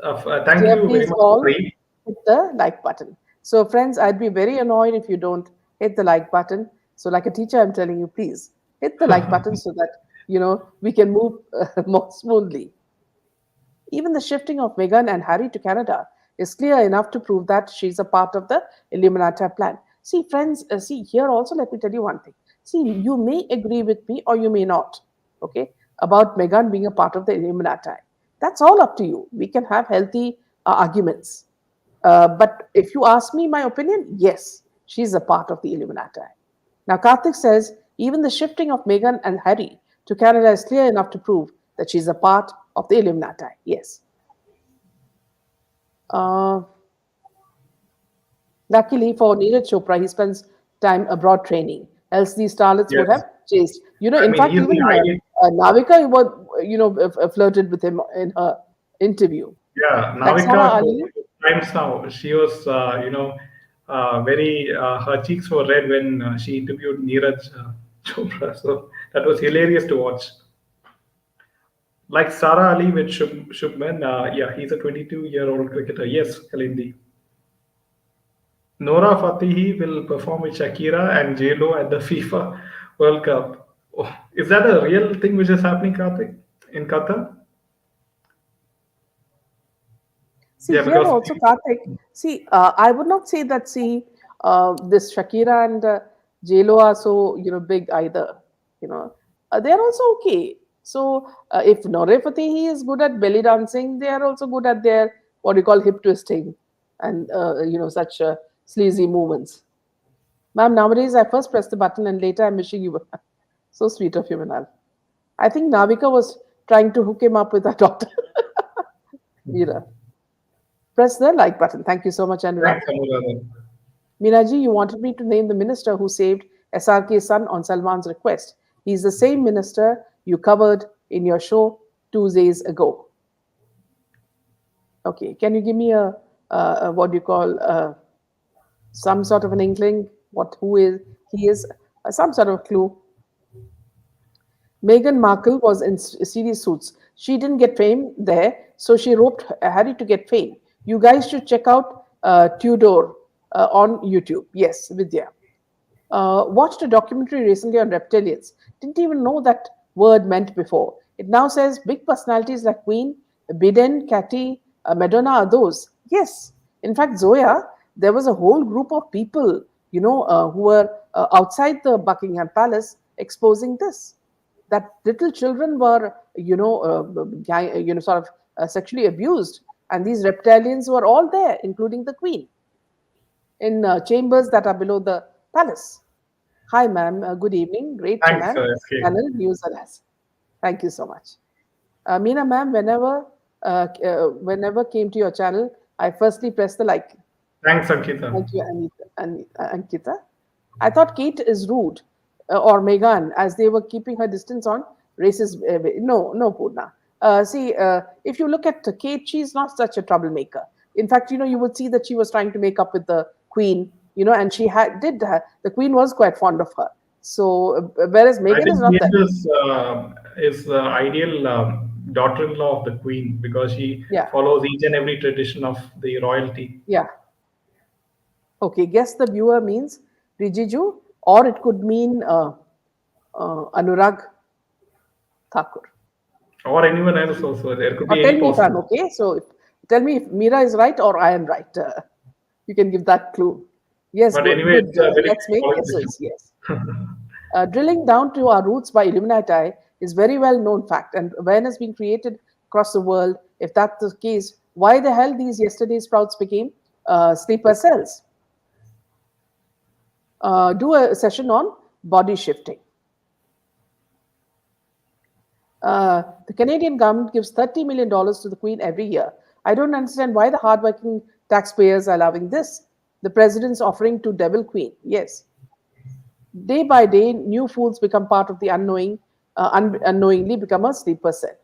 mail. Thank Dear, you very please much, all Preet. hit the like button. So, friends, I'd be very annoyed if you don't hit the like button. So, like a teacher, I'm telling you, please hit the like button so that we can move more smoothly. Even the shifting of Meghan and Harry to Canada is clear enough to prove that she's a part of the Illuminati plan. See, friends, see here also, let me tell you one thing. See, you may agree with me or you may not, okay, about Meghan being a part of the Illuminati. That's all up to you. We can have healthy arguments. But if you ask me my opinion, yes, she's a part of the Illuminati. Now, Karthik says even the shifting of Meghan and Harry to Canada is clear enough to prove that she's a part of the Illuminati. Yes. Uh, Luckily for Neeraj Chopra, he spends time abroad training. Else, these starlets would Yes. have chased. I In mean, fact, he's the even ideal. Navika flirted with him in her interview. Yeah, Like Sarah Navika, for Ali, times now, she was, very, her cheeks were red when she interviewed Neeraj Chopra. So that was hilarious to watch. Like Sara Ali with Shubman, yeah, he's a 22-year-old cricketer. Yes, Kalindi. Nora Fatihi will perform with Shakira and J-Lo at the FIFA World Cup. Oh, is that a real thing which is happening, Karthik, in Qatar? see Yeah, here because also Karthik. See, I would not say that. See, this Shakira and JLo are so big either. They are also okay. So if Nore Fatihi is good at belly dancing, they are also good at their what you call hip twisting and such sleazy movements. Ma'am, nowadays I first press the button and later I'm wishing you were so sweet of you, Manal. I think Navika was trying to hook him up with her daughter. you know, Press the like button. Thank you so much, Anurag. thanks, Anuradha. Minaji, you wanted me to name the minister who saved SRK's son on Salman's request. He's the same minister you covered in your show 2 days ago. Okay, can you give me a what do you call some sort of an inkling? Who is he is? Some sort of clue. Meghan Markle was in serious suits. She didn't get fame there, so she roped Harry to get fame. You guys should check out Tudor on YouTube. Yes, Vidya. Watched a documentary recently on reptilians. Didn't even know that word meant before. It now says big personalities like Queen, Biden, Katy, Madonna are those. Yes. In fact, Zoya, there was a whole group of people, who were outside the Buckingham Palace exposing this. That little children were, sort of sexually abused, and these reptilians were all there, including the Queen, in chambers that are below the palace. Hi, ma'am. Good evening. Great Thanks, SK. channel, News Alas. Thank you so much. Meena, ma'am, whenever came to your channel, I firstly press the like. Thanks, Ankita. Thank you, Ankita. I thought Kate is rude, or Megan, as they were keeping her distance on racist. No, Purna. If you look at Kate, she's not such a troublemaker. In fact, you would see that she was trying to make up with the Queen, and she the Queen was quite fond of her. So, whereas I Megan is think not that. is the ideal daughter-in-law of the queen because she Yeah, follows each and every tradition of the royalty. yeah. Okay, guess the viewer means Rijiju, or it could mean Anurag Thakur. Or anyone else also. There could Or be tell any me if I'm possible. okay. Tell me if Mira is right or I am right. You can give that clue. Yes, But good, anyway, good. it's a very Let's big make politician. guesses. Yes. Drilling down to our roots by Illuminati is very well known fact, and awareness being created across the world. If that's the case, why the hell these yesterday sprouts became sleeper cells? Do a session on body shifting. The Canadian government gives $30 million to the Queen every year. I don't understand why the hardworking taxpayers are allowing this. The president's offering to Devil Queen. Yes. Day by day, new fools become part of the unknowingly become a sleeper cell.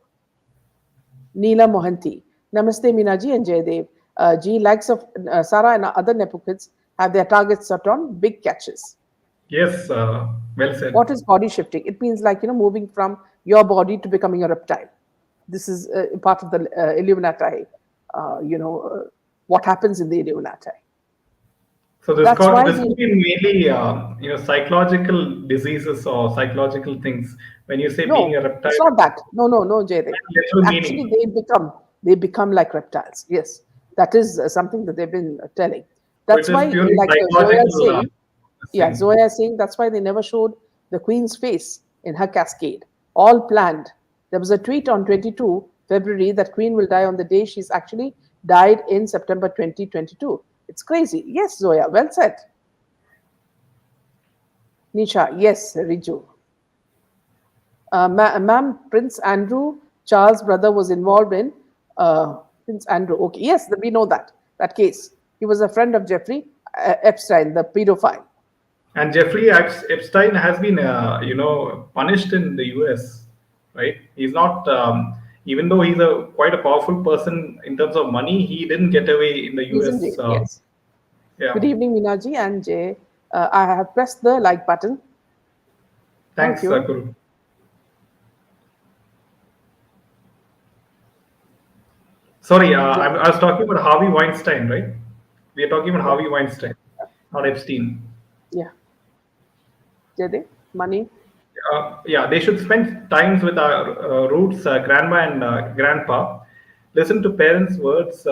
Neela Mohanty. Namaste, Minaji and Jaydev. G, likes of Sarah and other Nepo kids have their targets set on big catches. Yes, well said. What is body shifting? It means like, moving from your body to becoming a reptile. This is part of the Illuminati, what happens in the Illuminati. So That's why this the, could be mainly psychological diseases or psychological things. When you say being a no, reptile, it's not that. No, no, no, Jaydev. literal Actually, meaning. they become like reptiles. Yes, that is something that they've been telling. So That's it is why, purely like Zoya is psychological saying, yeah, thing. Zoya is saying that's why they never showed the Queen's face in her cascade. All planned. There was a tweet on 22 February that Queen will die on the day she's actually died in September 2022. It's crazy. Yes, Zoya, well said. Nisha, yes, Riju. Ma'am, Prince Andrew Charles' brother was involved in Prince Andrew. Okay, yes, we know that case. He was a friend of Jeffrey Epstein, the pedophile. And Jeffrey Epstein has been, punished in the U.S. Right? He's not, even though he's a quite a powerful person in terms of money, he didn't get away in the He's in U.S. jail. Yes. Good Yeah. evening, Minaji and Jay. I have pressed the like button. Thank Thanks, you. Guru. Sorry, Jay, I was talking about Harvey Weinstein, right? We are talking about yeah, Harvey Weinstein, not Epstein. yeah. Jay, money. Yeah, they should spend times with our roots, grandma and grandpa. Listen to parents' words.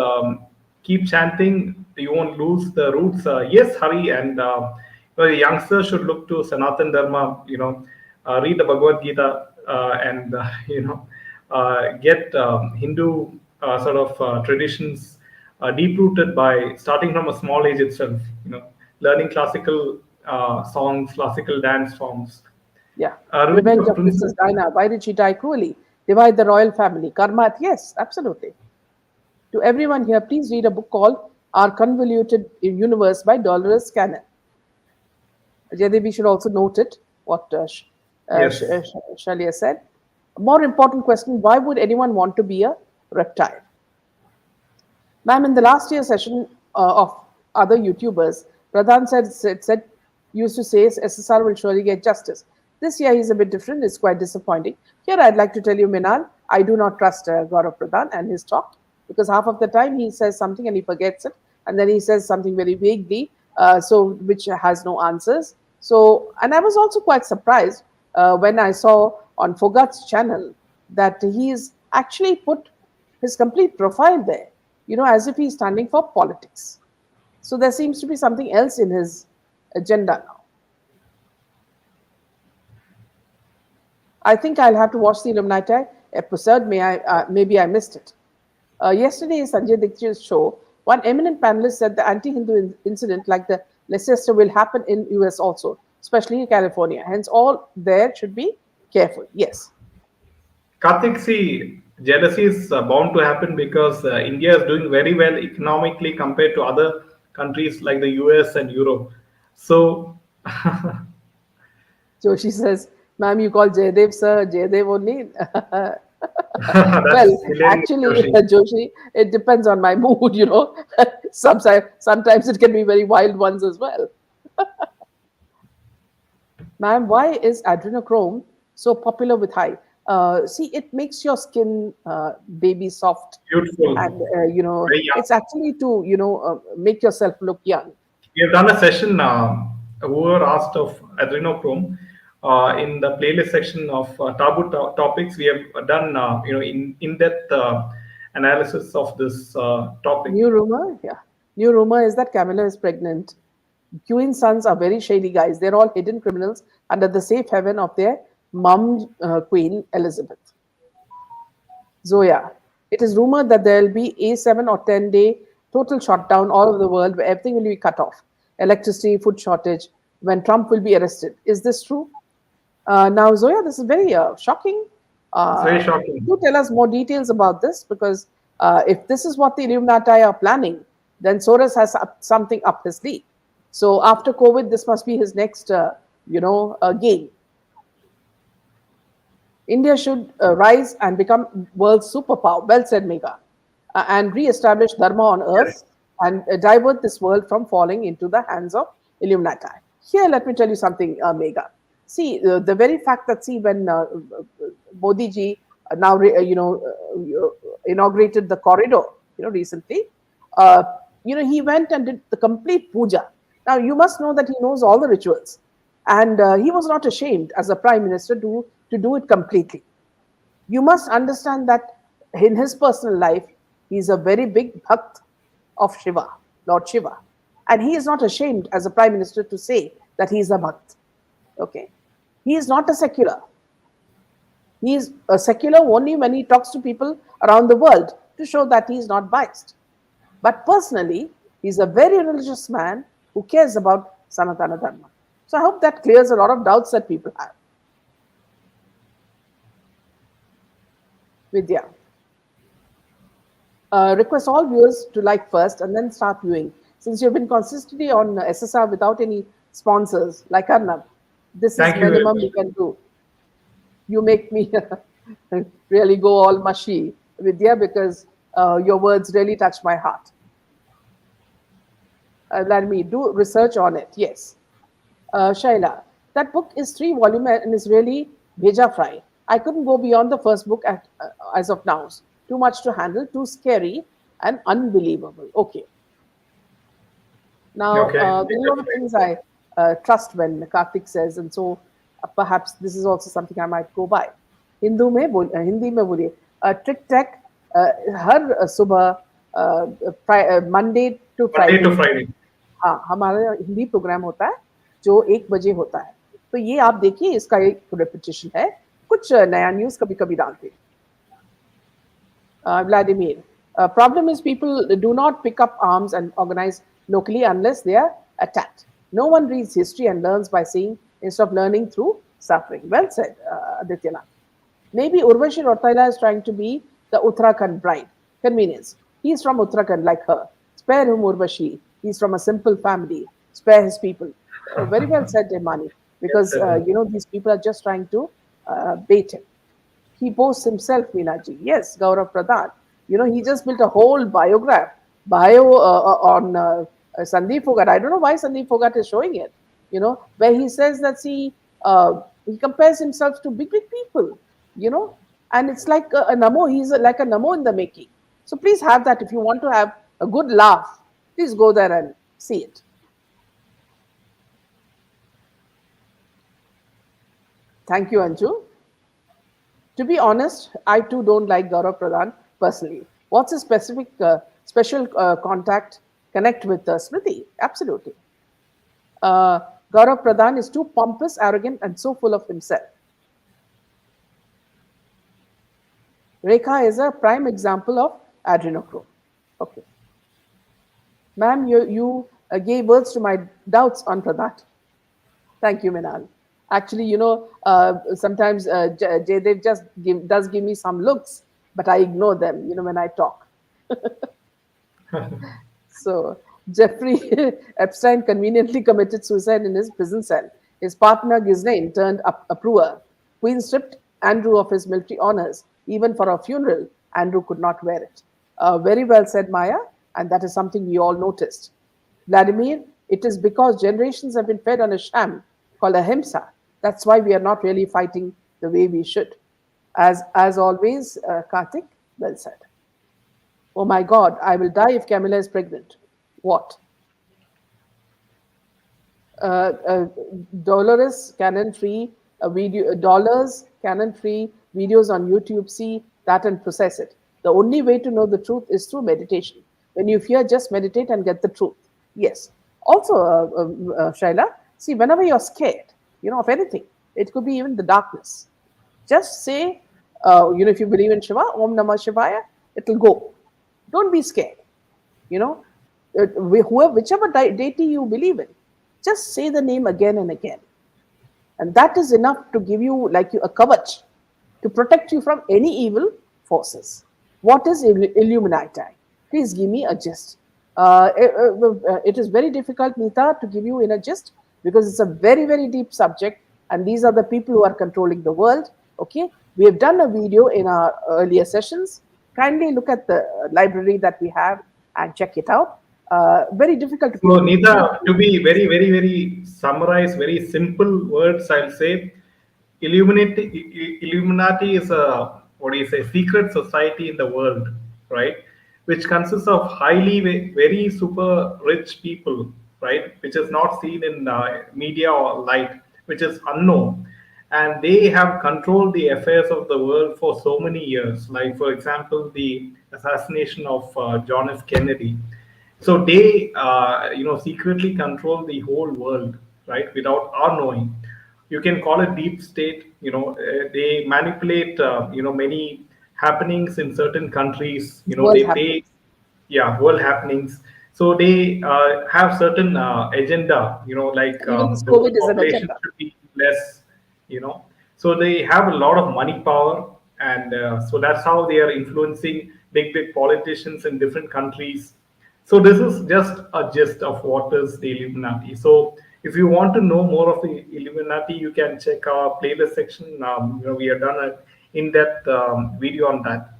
Keep chanting. You won't lose the roots. Yes, Hari, and the youngsters should look to Sanatan Dharma. Read the Bhagavad Gita and get Hindu sort of traditions deep rooted by starting from a small age itself. Learning classical songs, classical dance forms. Yeah. Revenge Revenge of of Princess. Princess Diana. Why did she die cruelly? Divide the royal family. Karma. Yes, absolutely. To everyone here, please read a book called Our Convoluted Universe by Dolores Cannon. Jaydev, we should also note it, what Yes. Shalia said. A more important question, why would anyone want to be a reptile? Ma'am, in the last year session of other YouTubers, Pradhan said used to say SSR will surely get justice. This year he's a bit different. It's quite disappointing. Here I'd like to tell you, Minal, I do not trust Gaurav Pradhan and his talk because half of the time he says something and he forgets it, and then he says something very vaguely, so which has no answers. So, and I was also quite surprised when I saw on Fogat's channel that he's actually put his complete profile there, as if he's standing for politics. So there seems to be something else in his agenda now. I think I'll have to watch the Illuminati episode. Maybe I missed it. Yesterday, Sanjay Dikshit's show, one eminent panelist said the anti-Hindu incident like the Leicester will happen in US also, especially in California. Hence, all there should be careful. Yes. Karthik, see, jealousy is bound to happen because India is doing very well economically compared to other countries like the US and Europe. So, Joshi says, ma'am, you call Jaydev sir, Jaydev only. that's Well, hilarious, actually, Joshi. Joshi, it depends on my mood. Sometimes it can be very wild ones as well. Ma'am, why is adrenochrome so popular with high? See, it makes your skin baby soft, Beautiful. and Very young. it's actually to make yourself look young. We have done a session, whoever asked of adrenochrome, in the playlist section of taboo topics. We have done, in-depth analysis of this topic. New rumor, yeah. New rumor is that Camilla is pregnant. Queen's sons are very shady guys. They're all hidden criminals under the safe haven of their mum, Queen Elizabeth. Zoya, it is rumored that there will be a 7 or 10 day total shutdown all over the world where everything will be cut off. Electricity, food shortage, when Trump will be arrested. Is this true? Now, Zoya, this is very shocking. It's very Uh, shocking. do tell us more details about this because if this is what the Illuminati are planning, then Soros has something up his sleeve. So after COVID, this must be his next, game. India should rise and become world's superpower. Well said, Megha. And re-establish Dharma on earth Yes. and divert this world from falling into the hands of Illuminati. Here, let me tell you something, Megha. See, the very fact that, see, when Modi ji now, inaugurated the corridor, recently, uh, he went and did the complete puja. Now, you must know that he knows all the rituals. And he was not ashamed as a prime minister to do it completely. You must understand that in his personal life, he's a very big bhakt of Shiva, Lord Shiva. And he is not ashamed as a prime minister to say that he is a bhakt. Okay. He is not a secular. He is a secular only when he talks to people around the world to show that he is not biased. But personally, he's a very religious man who cares about Sanatana Dharma. So I hope that clears a lot of doubts that people have. Vidya. Request all viewers to like first and then start viewing. Since you've been consistently on SSR without any sponsors, like Arnab, this is Thank you very minimum much. we can do. You make me really go all mushy, Vidya, because your words really touch my heart. Let me do research on it. Yes. Shaila, that book is 3 volume and is really bheja fry. I couldn't go beyond the first book as of now. Too much to handle, too scary and unbelievable. Okay. Now, Okay. there are a lot of things I trust when Karthik says, and so perhaps this is also something I might go by. Hindi में बोलिए trick टैक हर सुबह Monday to Monday Friday to Friday. हाँ हमारा Hindi programme होता है जो 1 बजे होता है तो ये आप देखिए इसका एक रेपिटेशन है कुछ नया न्यूज कभी कभी डालते हैं Vladimir. Problem is people do not pick up arms and organize locally unless they are attacked. No one reads history and learns by seeing instead of learning through suffering. Well said, Adityanath. Maybe Urvashi Rotaila is trying to be the Uttarakhand bride. Convenience. He's from Uttarakhand like her. Spare him Urvashi. He's from a simple family. Spare his people. Very well said, Imani. Because, these people are just trying to bait him. He boasts himself, Meenaji. Yes, Gaurav Pradhan. He just built a whole bio on Sandeep Fogat. I don't know why Sandeep Fogat is showing it, where he says that, see, he compares himself to big, big people, and it's like a Namo. He's like a Namo in the making. So please have that if you want to have a good laugh. Please go there and see it. Thank you, Anju. To be honest, I too don't like Gaurav Pradhan personally. What's his special connect with Smriti? Absolutely. Uh, Gaurav Pradhan is too pompous, arrogant, and so full of himself. Rekha is a prime example of adrenochrome. Okay. Ma'am, you gave words to my doubts on Pradhan. Thank you, Minal. Actually, sometimes Jaydev just does give me some looks, but I ignore them, when I talk. So, Jeffrey Epstein conveniently committed suicide in his prison cell. His partner, Ghislaine, turned up approver. Queen stripped Andrew of his military honors. Even for a funeral, Andrew could not wear it. Very well said, Maya, and that is something we all noticed. Vladimir, it is because generations have been fed on a sham called ahimsa. That's why we are not really fighting the way we should. As always, Karthik, well said. Oh my God, I will die if Camilla is pregnant. What? Uh, Dolores Canon free video dollars Canon free videos on YouTube. See that and process it. The only way to know the truth is through meditation. When you fear, just meditate and get the truth. Yes. Also, Shaila, see, whenever you're scared, of anything, it could be even the darkness. Just say, if you believe in Shiva, Om Namah Shivaya, it'll go. Don't be scared. You know, whichever deity you believe in, just say the name again and again. And that is enough to give you, like a kavach, to protect you from any evil forces. What is Illuminati? Please give me a gist. It is very difficult, Nita, to give you in a gist because it's a very, very deep subject. And these are the people who are controlling the world. Okay. We have done a video in our earlier sessions. Kindly look at the library that we have and check it out. Very difficult to So, people. Nita, to be very, very, very summarize, very simple words, I'll say Illuminati is a, what do you say, secret society in the world, right? Which consists of highly, very super rich people, right? Which is not seen in media or light, which is unknown. And they have controlled the affairs of the world for so many years. Like, for example, the assassination of John F. Kennedy. So they, secretly control the whole world, right, without our knowing. You can call it deep state. They manipulate, many happenings in certain countries. World happenings. Yeah, world happenings. So they have certain agenda, like Even this the COVID is an population agenda. should be less, you know. So they have a lot of money power, and so that's how they are influencing big politicians in different countries. So this is just a gist of what is the Illuminati. So if you want to know more of the Illuminati, you can check our playlist section. We have done an in-depth video on that.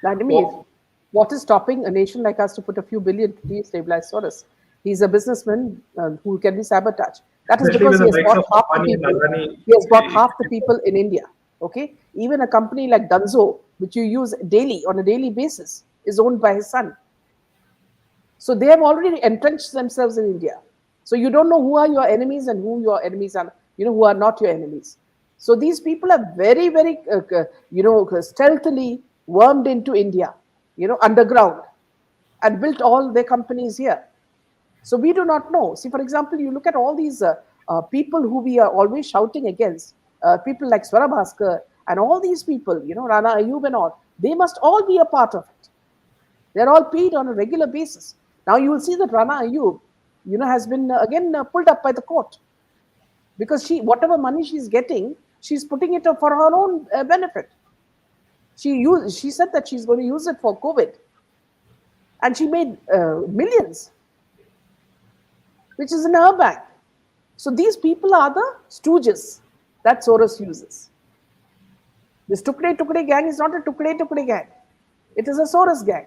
Vladimir, Well, what is stopping a nation like us to put a few billion to destabilize Soros? He's a businessman who can be sabotaged. That is especially because with he the has likes bought of half the Ambani and people. Adani. He has bought It, half the people in India. Okay, even a company like Dunzo, which you use daily on a daily basis, is owned by his son. So they have already entrenched themselves in India. So you don't know who are your enemies and who your enemies are, who are not your enemies. So these people are very, stealthily wormed into India, underground, and built all their companies here. So we do not know. See, for example, you look at all these people who we are always shouting against, people like Swarabhaskar and all these people, Rana Ayub and all, they must all be a part of it. They're all paid on a regular basis. Now you will see that Rana Ayub, has been again pulled up by the court because whatever money she's getting, she's putting it for her own benefit. She said that she's going to use it for COVID, and she made millions, which is in her bank. So these people are the stooges that Soros uses. This Tukde Tukde gang is not a Tukde Tukde gang. It is a Soros gang.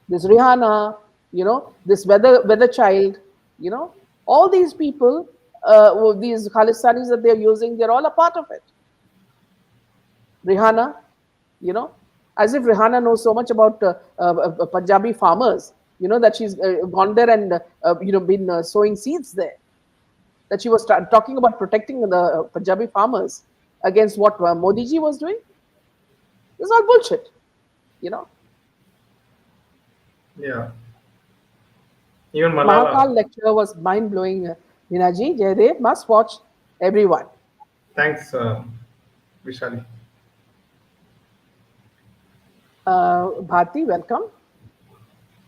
This Rihanna, this weather child, all these people, these Khalistanis that they're using, they're all a part of it. Rihanna, as if Rihanna knows so much about Punjabi farmers, that she's gone there and, been sowing seeds there. That she was talking about protecting the Punjabi farmers against what Modi ji was doing. This is all bullshit, you know. Yeah. Even Mahakal Malala. lecture was mind blowing. Minaji, Jaydev must watch everyone. Thanks, Vishali. Bharti, welcome.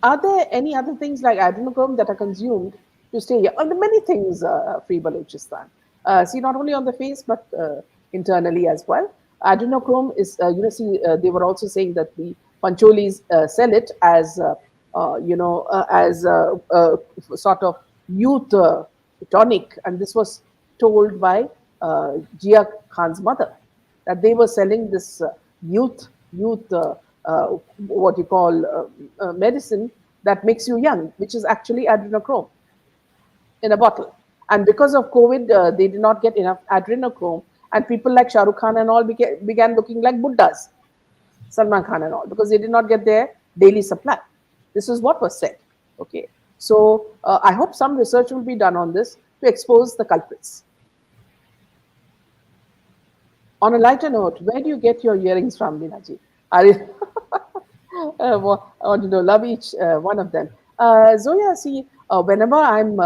Are there any other things like adrenochrome that are consumed to stay here? There are many things, free Balochistan. See, not only on the face, but internally as well. Adrenochrome is, see, they were also saying that the Pancholis sell it as, as sort of youth tonic. And this was told by Jia Khan's mother, that they were selling this youth what you call medicine that makes you young, which is actually adrenochrome in a bottle. And because of COVID, they did not get enough adrenochrome, and people like Shah Rukh Khan and all began looking like Buddhas, Salman Khan and all, because they did not get their daily supply. This is what was said. Okay, so I hope some research will be done on this to expose the culprits. On a lighter note, where do you get your earrings from, Binaji? Are you I want to know, love each one of them. Zoya, see, whenever I'm,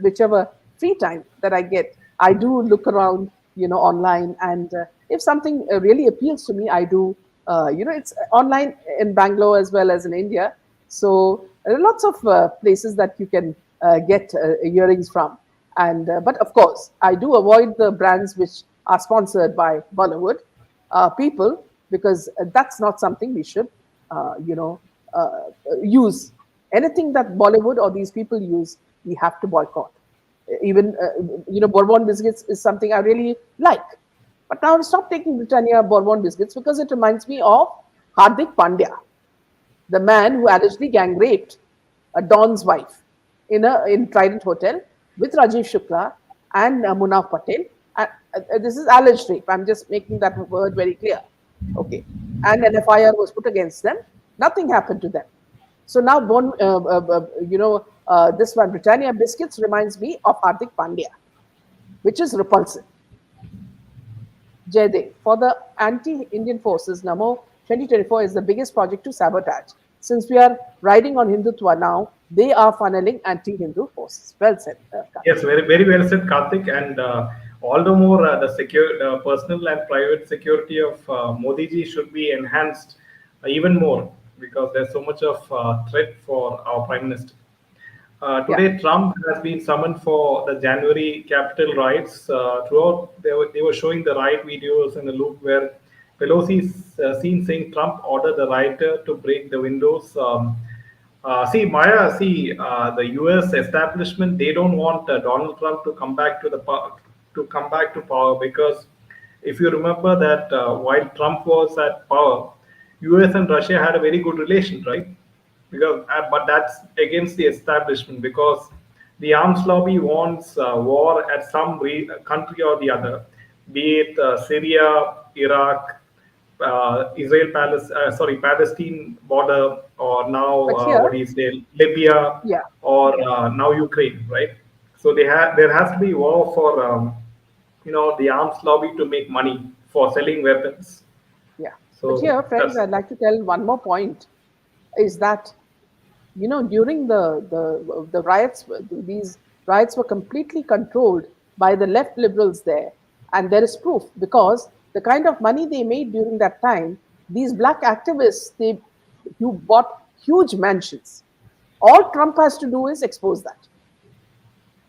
whichever free time that I get, I do look around, online. And if something really appeals to me, I do, it's online in Bangalore as well as in India. So there are lots of places that you can get earrings from. And but of course, I do avoid the brands which are sponsored by Bollywood people, because that's not something we should, use. Anything that Bollywood or these people use, we have to boycott. Even, Bourbon biscuits is something I really like. But now I stop taking Britannia Bourbon biscuits because it reminds me of Hardik Pandya, the man who allegedly gang raped a Don's wife in Trident Hotel with Rajiv Shukla and Munaf Patel. This is alleged rape. I'm just making that word very clear. Okay. And an FIR was put against them. Nothing happened to them. So now, this one, Britannia Biscuits, reminds me of Hardik Pandya, which is repulsive. Jaydev, for the anti-Indian forces, Namo 2024 is the biggest project to sabotage. Since we are riding on Hindutva now, they are funneling anti-Hindu forces. Well said, Yes, very well said, Karthik. And all the more personal and private security of Modi ji should be enhanced even more. because there's so much of threat for our prime minister. Yeah. Today, Trump has been summoned for the January Capitol riots. Throughout, they were showing the riot videos in the loop where Pelosi is seen saying Trump ordered the rioter to break the windows. See, Maya, the U.S. establishment, they don't want Donald Trump to come back to come back to power, because if you remember that while Trump was at power, U.S. and Russia had a very good relation, right? Because but that's against the establishment, because the arms lobby wants war at some country or the other, be it Syria, Iraq, Palestine border, or now But what here, do you say, Libya, yeah, or now Ukraine, right? So there has to be war for the arms lobby to make money for selling weapons. yeah. But So here, friends, that's I'd like to tell one more point is that during the riots, these riots were completely controlled by the left liberals there, and there is proof because the kind of money they made during that time, these black activists, they you bought huge mansions. All Trump has to do is expose that.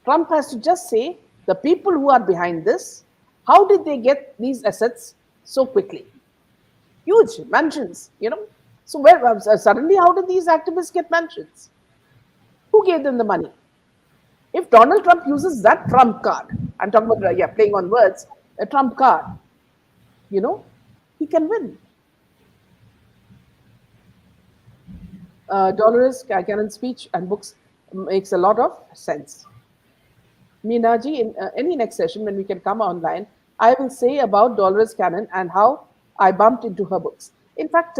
Trump has to just say the people who are behind this, how did they get these assets so quickly? Huge mansions. So where suddenly how did these activists get mansions? Who gave them the money? If Donald Trump uses that Trump card, I'm talking about, yeah, playing on words, a Trump card, you know, he can win. Dolores Cannon's speech and books makes a lot of sense. Meenaji, in any next session when we can come online, I will say about Dolores Cannon and how I bumped into her books. In fact,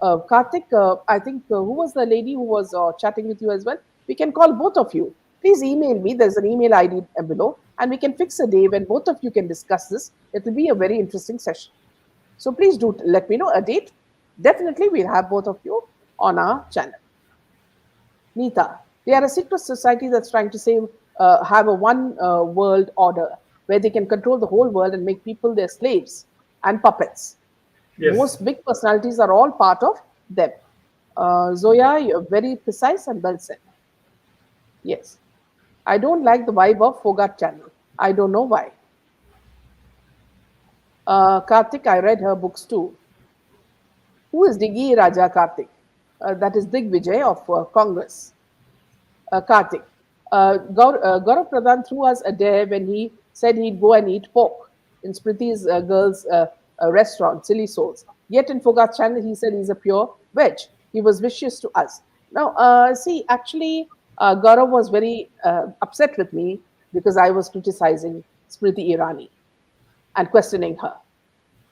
Karthik, I think, who was the lady who was chatting with you as well? We can call both of you. Please email me. There's an email ID below, and we can fix a day when both of you can discuss this. It will be a very interesting session. So please do let me know a date. Definitely, we'll have both of you on our channel. Neeta, they are a secret society that's trying to have a one world order where they can control the whole world and make people their slaves and puppets. yes. Most big personalities are all part of them. Zoya, you're very precise and well said. Yes. I don't like the vibe of Fogat channel. I don't know why. Karthik, I read her books too. Who is Diggi Raja Karthik? That is Digvijay of Congress. Karthik. Gaurav Pradhan threw us a dare when he said he'd go and eat pork in Spriti's girls' restaurant, Silly Souls. Yet in Fogat's channel, he said he's a pure veg. He was vicious to us. Now, see, actually, Gaurav was very upset with me because I was criticizing Smriti Irani and questioning her.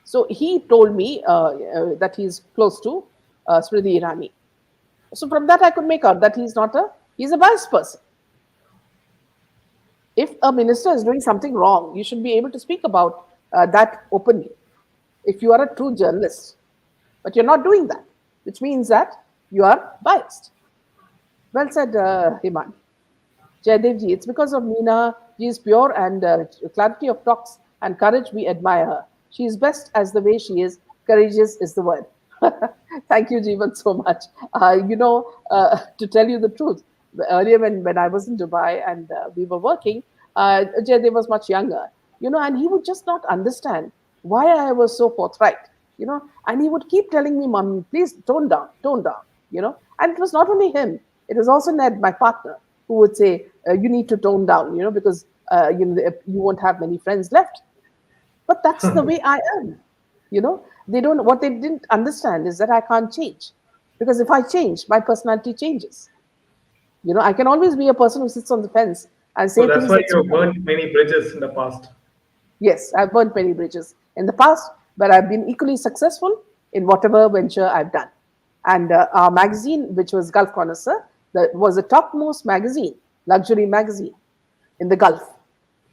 So he told me that he's close to Smriti Irani. So from that, I could make out that he's a biased person. If a minister is doing something wrong, you should be able to speak about that openly if you are a true journalist. But you're not doing that, which means that you are biased. Well said, Himani. Jaydevji, it's because of Meena Ji's pure and clarity of talks and courage we admire her. She is best as the way she is. Courageous is the word. Thank you, Jeevan, so much. To tell you the truth, earlier when I was in Dubai and we were working, Jaydev was much younger, and he would just not understand why I was so forthright, and he would keep telling me, Mommy, please tone down. And it was not only him, it was also Ned, my partner, who would say, you need to tone down, because you won't have many friends left. But that's the way I am. What they didn't understand is that I can't change. Because if I change, my personality changes. I can always be a person who sits on the fence and So say that's things why that you suit have me. burnt many bridges in the past. Yes, I've burnt many bridges in the past, but I've been equally successful in whatever venture I've done. And our magazine, which was Gulf Connoisseur, that was the topmost magazine, luxury magazine in the Gulf.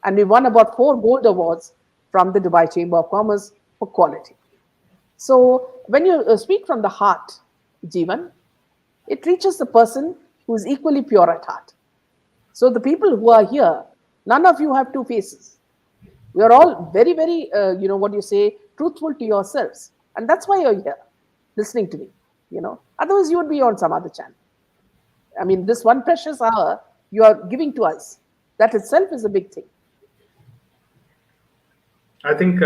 And we won about 4 gold awards from the Dubai Chamber of Commerce for quality. So when you speak from the heart, Jeevan, it reaches the person who is equally pure at heart. So the people who are here, none of you have two faces. We are all very, very, what you say, truthful to yourselves. And that's why you're here, listening to me. Otherwise you would be on some other channel. I mean, this one precious hour you are giving to us, that itself is a big thing. I think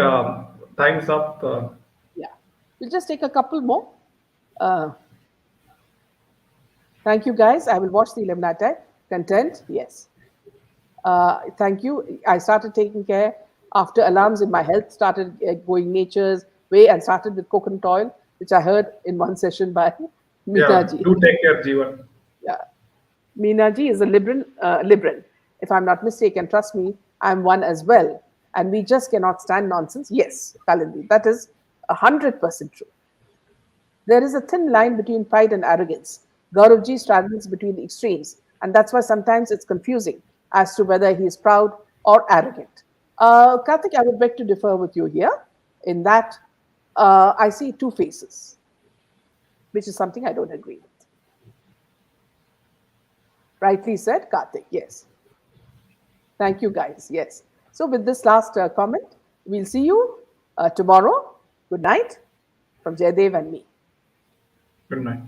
time's up. Yeah. We'll just take a couple more. Uh, Thank you, guys. I will watch the Illuminati content. Yes. Thank you. I started taking care after alarms in my health started going nature's way and started with coconut oil, which I heard in one session by Yeah, Meena ji. do take care, Jeevan. Yeah. Meena ji is a liberal, if I'm not mistaken. Trust me, I'm one as well. And we just cannot stand nonsense. Yes, Kalindi, that is 100% true. There is a thin line between pride and arrogance. Gauravji straddles between the extremes, and that's why sometimes it's confusing as to whether he is proud or arrogant. Karthik, I would beg to differ with you here in that I see two faces, which is something I don't agree with. Rightly said, Karthik, yes. Thank you, guys, yes. So, with this last comment, we'll see you tomorrow. Good night from Jaydev and me. Good night.